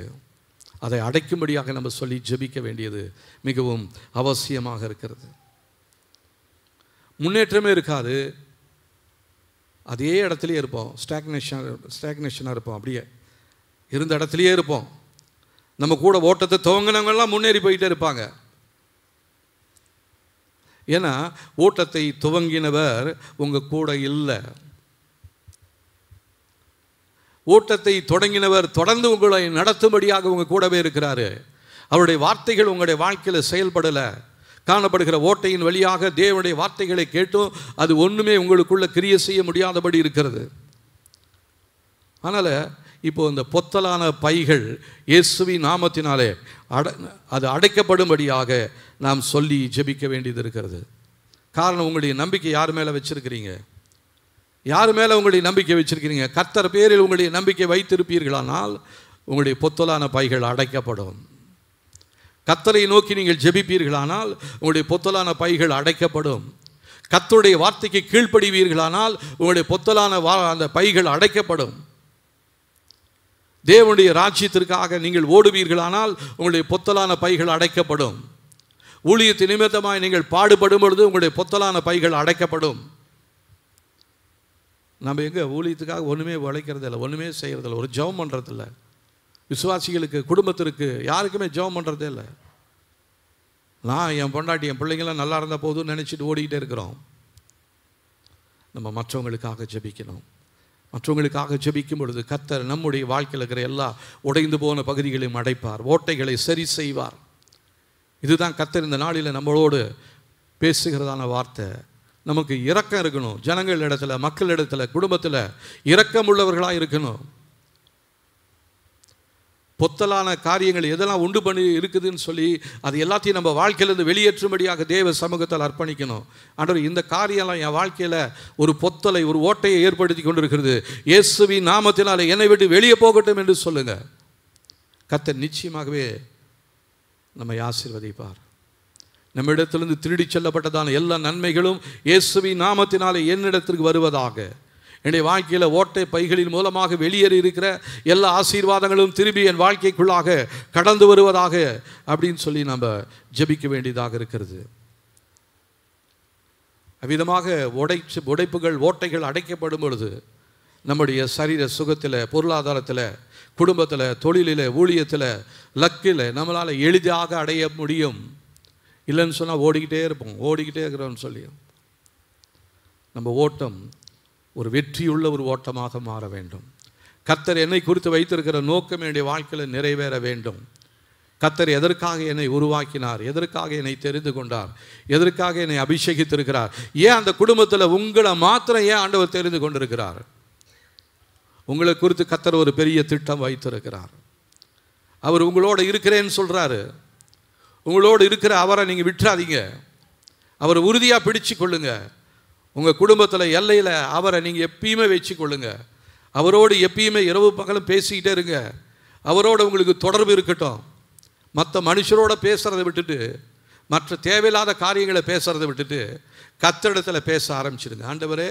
அதை அடைக்கும்படியாக நம்ம சொல்லி ஜெபிக்க வேண்டியது மிகவும் அவசியமாக இருக்கிறது. முன்னேற்றமே இருக்காது, அதே இடத்துலையே இருப்போம், ஸ்டாக்னேஷனாக இருப்போம், அப்படியே இருந்த இடத்துலையே இருப்போம். நம்ம கூட ஓட்டத்தை துவங்கினவங்கெல்லாம் முன்னேறி போயிட்டே இருப்பாங்க. ஏன்னா ஓட்டத்தை துவங்கினவர் உங்கள் கூட இல்லை. ஓட்டத்தை தொடங்கினவர் தொடர்ந்து உங்களை நடத்தும்படியாக உங்கள் கூடவே இருக்கிறாரு. அவருடைய வார்த்தைகள் உங்களுடைய வாழ்க்கையில் செயல்படலை. காணப்படுகிற ஓட்டையின் வழியாக தேவனுடைய வார்த்தைகளை கேட்டும் அது ஒன்றுமே உங்களுக்குள்ள கிரியை செய்ய முடியாதபடி இருக்கிறது. அதனால் இப்போ இந்த பொத்தலான பைகள் இயேசுவின் நாமத்தினாலே அது அடைக்கப்படும்படியாக நாம் சொல்லி ஜெபிக்க வேண்டியது இருக்கிறது. காரணம், உங்களுடைய நம்பிக்கை யார் மேலே வச்சிருக்கிறீங்க? யார் மேலே உங்களுடைய நம்பிக்கை வச்சிருக்கிறீங்க? கர்த்தர் பேரில் உங்களுடைய நம்பிக்கை வைத்திருப்பீர்களானால் உங்களுடைய பொத்தலான பைகள் அடைக்கப்படும். கர்த்தரை நோக்கி நீங்கள் ஜெபிப்பீர்களானால் உங்களுடைய பொத்தலான பைகள் அடைக்கப்படும். கர்த்தருடைய வார்த்தைக்கு கீழ்ப்படிவீர்களானால் உங்களுடைய பொத்தலான அந்த பைகள் அடைக்கப்படும். தேவனுடைய ராஜ்யத்திற்காக நீங்கள் ஓடுவீர்களானால் உங்களுடைய பொத்தலான பைகள் அடைக்கப்படும். ஊழியத்தின் நிமித்தமாய் நீங்கள் பாடுபடும் பொழுது உங்களுடைய பொத்தலான பைகள் அடைக்கப்படும். நம்ம எங்கே ஊழியத்துக்காக ஒன்றுமே உழைக்கிறது இல்லை, ஒன்றுமே செய்கிறதில்ல, ஒரு ஜெபம் பண்ணுறதில்ல. விசுவாசிகளுக்கு, குடும்பத்திற்கு யாருக்குமே ஜெபம் பண்ணுறதே இல்லை. நான் என் பொண்டாட்டி என் பிள்ளைங்களாம் நல்லா இருந்தால் போதும்னு நினச்சிட்டு ஓடிக்கிட்டே இருக்கிறோம். நம்ம மற்றவங்களுக்காக ஜெபிக்கணும். மற்றவங்களுக்காக ஜெபிக்கும் பொழுது கர்த்தர் நம்முடைய வாழ்க்கையில் இருக்கிற எல்லா உடைந்து போன பகுதிகளையும் அடைப்பார், ஓட்டைகளை சரி செய்வார். இதுதான் கர்த்தர் இந்த நாளில் நம்மளோடு பேசுகிறதான வார்த்தை. நமக்கு இரக்கம் இருக்கணும். ஜனங்கள் இடத்துல, மக்கள் இடத்துல, குடும்பத்தில் இரக்கம் உள்ளவர்களாக இருக்கணும். பொத்தலான காரியங்கள் எதெல்லாம் உண்டு பண்ணி இருக்குதுன்னு சொல்லி அது எல்லாத்தையும் நம்ம வாழ்க்கையிலேருந்து வெளியேற்றும்படியாக தேவ சமூகத்தால் அர்ப்பணிக்கணும். ஆண்டவர், இந்த காரியம்லாம் என் வாழ்க்கையில் ஒரு பொத்தலை, ஒரு ஓட்டையை ஏற்படுத்தி கொண்டிருக்கிறது, இயேசுவின் நாமத்தினால என்னை விட்டு வெளியே போகட்டும் என்று சொல்லுங்க. கர்த்தர் நிச்சயமாகவே நம்மை ஆசீர்வதிப்பார். நம்ம இடத்திலிருந்து திருடி செல்லப்பட்டதான எல்லா நன்மைகளும் இயேசுவின் நாமத்தினாலே என்னிடத்திற்கு வருவதாக. என்னுடைய வாழ்க்கையில் ஓட்டை பைகளின் மூலமாக வெளியேறி இருக்கிற எல்லா ஆசீர்வாதங்களும் திரும்பி என் வாழ்க்கைக்குள்ளாக கடந்து வருவதாக அப்படின்னு சொல்லி நம்ம ஜெபிக்க வேண்டியதாக இருக்கிறது. அவ்விதமாக உடைப்புகள், ஓட்டைகள் அடைக்கப்படும் பொழுது நம்முடைய சரீர சுகத்தில், பொருளாதாரத்தில், குடும்பத்தில், தொழிலில், ஊழியத்தில், லக்கில் நம்மளால் எளிதாக அடைய முடியும். இல்லைன்னு சொன்னால் ஓடிக்கிட்டே இருப்போம், ஓடிக்கிட்டே இருக்கிறோம்னு சொல்லி. நம்ம ஓட்டம் ஒரு வெற்றியுள்ள ஒரு ஓட்டமாக மாற வேண்டும். கர்த்தர் என்னை குறித்து வைத்திருக்கிற நோக்கம் என்னுடைய வாழ்க்கையில் நிறைவேற வேண்டும். கர்த்தர் எதற்காக என்னை உருவாக்கினார், எதற்காக என்னை தெரிந்து கொண்டார், எதற்காக என்னை அபிஷேகித்திருக்கிறார், ஏன் அந்த குடும்பத்தில் உங்களை மாத்திரம் ஏன் ஆண்டவர் தெரிந்து கொண்டிருக்கிறார்? உங்களை குறித்து கர்த்தர் ஒரு பெரிய திட்டம் வைத்திருக்கிறார். அவர் உங்களோட இருக்கிறேன்னு சொல்கிறாரு. உங்களோடு இருக்கிற அவரை நீங்கள் விட்டுறாதீங்க. அவரை உறுதியாக பிடிச்சு கொள்ளுங்க. உங்கள் குடும்பத்தில் எல்லையில் அவரை நீங்கள் எப்பயுமே வச்சு கொள்ளுங்க. அவரோடு எப்பயுமே இரவு பகலும் பேசிக்கிட்டே இருங்க. அவரோட உங்களுக்கு தொடர்பு இருக்கட்டும். மற்ற மனுஷரோட பேசுகிறத விட்டுட்டு, மற்ற தேவையில்லாத காரியங்களை பேசுகிறத விட்டுட்டு கர்த்தரிடத்தில் பேச ஆரம்பிச்சிடுங்க. ஆண்டவரே,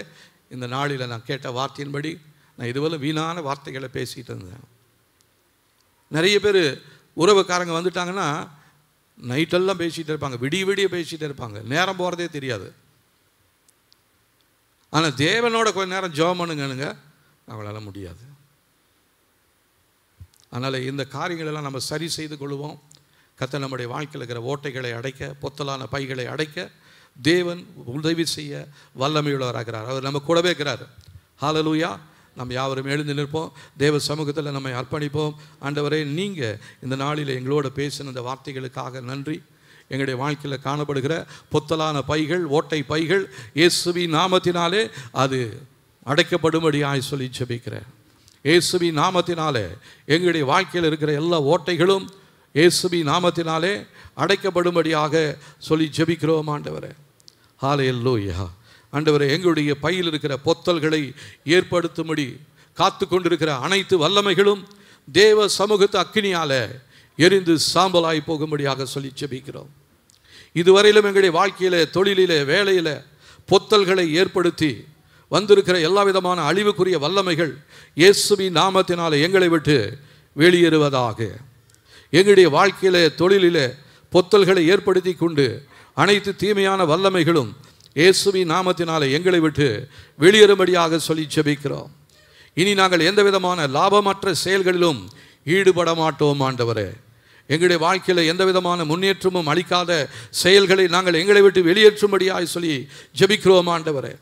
இந்த நாளில் நான் கேட்ட வார்த்தையின்படி நான் இதுவரை வீணான வார்த்தைகளை பேசிகிட்டு இருந்தேன். நிறைய பேர் உறவுக்காரங்க வந்துட்டாங்கன்னா நைட்டெல்லாம் பேசிகிட்டே இருப்பாங்க, விடிய விடிய பேசிகிட்டே இருப்பாங்க, நேரம் போகிறதே தெரியாது. ஆனால் தேவனோட கொஞ்ச நேரம் ஜெபம் பண்ணுங்கனுங்க, அவங்களால முடியாது. அதனால் இந்த காரியங்களெல்லாம் நம்ம சரி செய்து கொள்வோம். கர்த்தர் நம்முடைய வாழ்க்கையில் இருக்கிற ஓட்டைகளை அடைக்க, பொத்தலான பைகளை அடைக்க தேவன் உதவி செய்ய வல்லமையுள்ளவராகிறார். அவர் நம்ம கூடவே இருக்கிறார். ஹல்லேலூயா. நம்ம யாவரும் எழுந்து நிற்போம், தேவ சமூகத்தில் நம்மை அர்ப்பணிப்போம். ஆண்டவரே, நீங்கள் இந்த நாளில் எங்களோட பேசின இந்த வார்த்தைகளுக்காக நன்றி. எங்களுடைய வாழ்க்கையில் காணப்படுகிற பொத்தலான பைகள், ஓட்டை பைகள் இயேசுவின் நாமத்தினாலே அது அடைக்கப்படும்படியாய் சொல்லி ஜெபிக்கிறேன். இயேசுவின் நாமத்தினாலே எங்களுடைய வாழ்க்கையில் இருக்கிற எல்லா ஓட்டைகளும் இயேசுவின் நாமத்தினாலே அடைக்கப்படும்படியாக சொல்லி ஜெபிக்கிறோம். ஆண்டவரே, ஹல்லேலூயா. ஆண்டவரே, எங்களுடைய பையில் இருக்கிற பொத்தல்களை ஏற்படுத்தும்படி காத்து கொண்டிருக்கிற அனைத்து வல்லமைகளும் தேவ சமூகத்து அக்கினியால் எரிந்து சாம்பலாய் போகும்படியாக சொல்லி ஜெபிக்கிறோம். இதுவரையிலும் எங்களுடைய வாழ்க்கையில், தொழிலில், வேலையில் பொத்தல்களை ஏற்படுத்தி வந்திருக்கிற எல்லா விதமான அழிவுக்குரிய வல்லமைகள் இயேசுவின் நாமத்தினால் எங்களை விட்டு வெளியேறுவதாக. எங்களுடைய வாழ்க்கையில், தொழிலில் பொத்தல்களை ஏற்படுத்தி கொண்டு அனைத்து தீமையான வல்லமைகளும் இயேசுவின் நாமத்தினால் எங்களை விட்டு வெளியேறும்படியாக சொல்லி ஜெபிக்கிறோம். இனி நாங்கள் எந்த விதமான லாபமற்ற செயல்களிலும் ஈடுபட மாட்டோம். ஆண்டவரே, எங்களுடைய வாழ்க்கையில் எந்த விதமான முன்னேற்றமும் அளிக்காத செயல்களை நாங்கள் எங்களை விட்டு வெளியேற்றும்படியாய் சொல்லி ஜெபிக்கிறோம் ஆண்டவரே.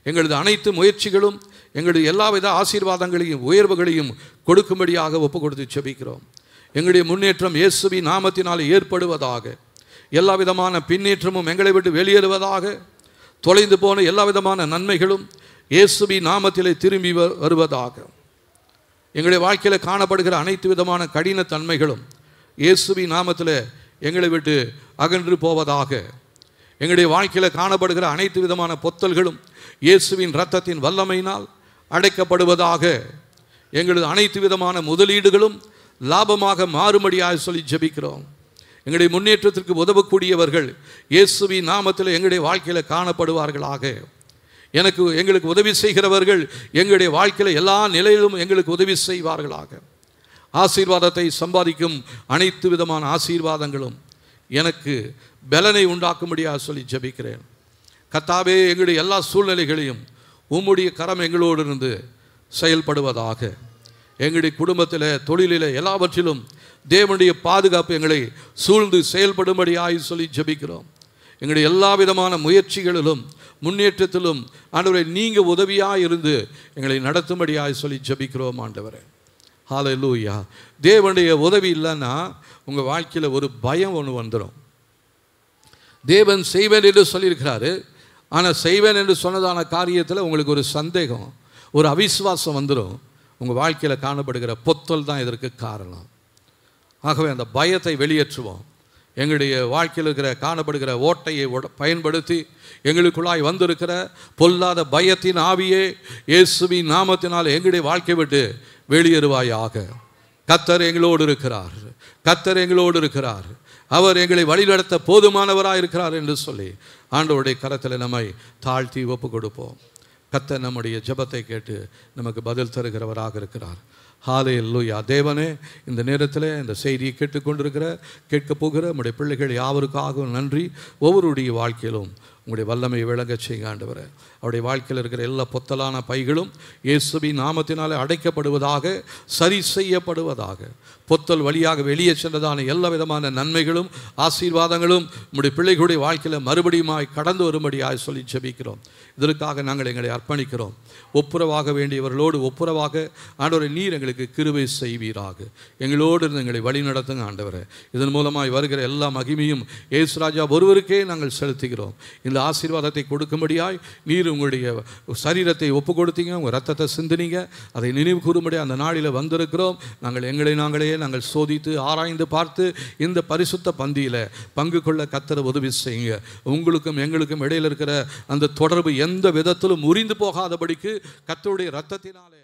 எங்களது அனைத்து முயற்சிகளும் எங்களுடைய எல்லாவித ஆசீர்வாதங்களையும் உயர்வுகளையும் கொடுக்கும்படியாக ஒப்பு கொடுத்து ஜெபிக்கிறோம். எங்களுடைய முன்னேற்றம் இயேசுவின் நாமத்தினால் ஏற்படுவதாக. எல்லா விதமான பின்னேற்றமும் எங்களை விட்டு வெளியேறுவதாக. தொலைந்து போன எல்லா விதமான நன்மைகளும் இயேசுவின் நாமத்திலே திரும்பி வருவதாக. எங்களுடைய வாழ்க்கையில் காணப்படுகிற அனைத்து விதமான கடினத்தன்மைகளும் இயேசுவின் நாமத்தில் எங்களை விட்டு அகன்று போவதாக. எங்களுடைய வாழ்க்கையில் காணப்படுகிற அனைத்து விதமான பொத்தல்களும் இயேசுவின் இரத்தத்தின் வல்லமையினால் அடைக்கப்படுவதாக. எங்களது அனைத்து விதமான முதலீடுகளும் லாபமாக மாறும்படியாக சொல்லி ஜெபிக்கிறோம். எங்களுடைய முன்னேற்றத்திற்கு உதவக்கூடியவர்கள் இயேசுவின் நாமத்தில் எங்களுடைய வாழ்க்கையில் காணப்படுவார்களாக. எங்களுக்கு உதவி செய்கிறவர்கள் எங்களுடைய வாழ்க்கையில் எல்லா நிலையிலும் எங்களுக்கு உதவி செய்வார்களாக. ஆசீர்வாதத்தை சம்பாதிக்கும் அனைத்து விதமான ஆசீர்வாதங்களும் எனக்கு பலனை உண்டாக்கும்படியாக சொல்லி ஜெபிக்கிறேன். கர்த்தாவே, எங்களுடைய எல்லா சூழ்நிலைகளையும் உம்முடைய கரம் எங்களோடு இருந்து செயல்படுவதாக. எங்களுடைய குடும்பத்தில், தொழிலில், எல்லாவற்றிலும் தேவனுடைய பாதுகாப்பு எங்களை சூழ்ந்து செயல்படும்படியாக சொல்லி ஜெபிக்கிறோம். எங்களுடைய எல்லா விதமான முயற்சிகளிலும் முன்னேற்றத்திலும் ஆண்டவரே நீங்கள் உதவியாக இருந்து எங்களை நடத்தும்படியாக சொல்லி ஜெபிக்கிறோம் ஆண்டவரே. ஹல்லேலூயா. தேவனுடைய உதவி இல்லைன்னா உங்கள் வாழ்க்கையில் ஒரு பயம் ஒன்று வந்துடும். தேவன் செய்வேன் என்று சொல்லியிருக்கிறாரு, ஆனால் செய்வேன் என்று சொன்னதான காரியத்தில் உங்களுக்கு ஒரு சந்தேகம், ஒரு அவிசுவாசம் வந்துடும். உங்கள் வாழ்க்கையில் காணப்படுகிற பொத்தல் தான் இதற்கு காரணம். ஆகவே அந்த பயத்தை வெளியேற்றுவோம். எங்களுடைய வாழ்க்கையில் இருக்கிற காணப்படுகிற ஓட்டையை பயன்படுத்தி எங்களுக்குள்ளாய் வந்திருக்கிற பொல்லாத பயத்தின் ஆவியே இயேசுவின் நாமத்தினால் எங்களுடைய வாழ்க்கை விட்டு வெளியேறுவாயாக. கர்த்தர் எங்களோடு இருக்கிறார், கர்த்தர் எங்களோடு இருக்கிறார், அவர் எங்களை வழிநடத்த போதுமானவராக இருக்கிறார் என்று சொல்லி ஆண்டவருடைய கரத்தில் நம்மை தாழ்த்தி ஒப்பு கொடுப்போம். கர்த்தர் நம்முடைய ஜெபத்தை கேட்டு நமக்கு பதில் தருகிறவராக இருக்கிறார். ஹல்லேலூயா. தேவனே, இந்த நேரத்தில் இந்த செய்தியை கேட்கப் போகிற நம்முடைய பிள்ளைகள் யாவருக்காகவும் நன்றி. ஒவ்வொருடைய வாழ்க்கையிலும் உங்களுடைய வல்லமை விளங்க செய்ய ஆண்டவரே. அவருடைய வாழ்க்கையில் இருக்கிற எல்லா பொத்தலான பைகளும் இயேசுவின் நாமத்தினாலே அடைக்கப்படுவதாக, சரி செய்யப்படுவதாக. பொத்தல் வழியாக வெளியே சென்றதான எல்லா விதமான நன்மைகளும் ஆசீர்வாதங்களும் நம்முடைய பிள்ளைகளுடைய வாழ்க்கையில் மறுபடியுமாய் கடந்து வரும்படியாக சொல்லி ஜெபிக்கிறோம். இதற்காக நாங்கள் எங்களை அர்ப்பணிக்கிறோம். ஒப்புரவாக வேண்டியவர்களோடு ஒப்புரவாக ஆண்டவரை நீர் எங்களுக்கு கிருபை செய்வீராக. எங்களோடு இருந்து எங்களை வழி நடத்துங்க ஆண்டவரே. இதன் மூலமாய் வருகிற எல்லா மகிமையும் இயேசு ராஜா ஒருவருக்கே நாங்கள் செலுத்துகிறோம். இந்த ஆசீர்வாதத்தை கொடுக்கும்படியாய் நீர் உங்களுடைய சரீரத்தை ஒப்பு கொடுத்தீங்க, உங்கள் ரத்தத்தை சிந்தினீங்க. அதை நினைவு கூறும்படி அந்த நாளில் வந்திருக்கிறோம். நாங்கள் சோதித்து ஆராய்ந்து பார்த்து இந்த பரிசுத்த பந்தியில் பங்கு கொள்ள கர்த்தர் உதவி செய்யுங்க. உங்களுக்கும் எங்களுக்கும் இடையில் இருக்கிற அந்த தொடர்பு எந்த விதத்திலும் முறிந்து போகாதபடிக்கு கர்த்தருடைய இரத்தத்தினாலே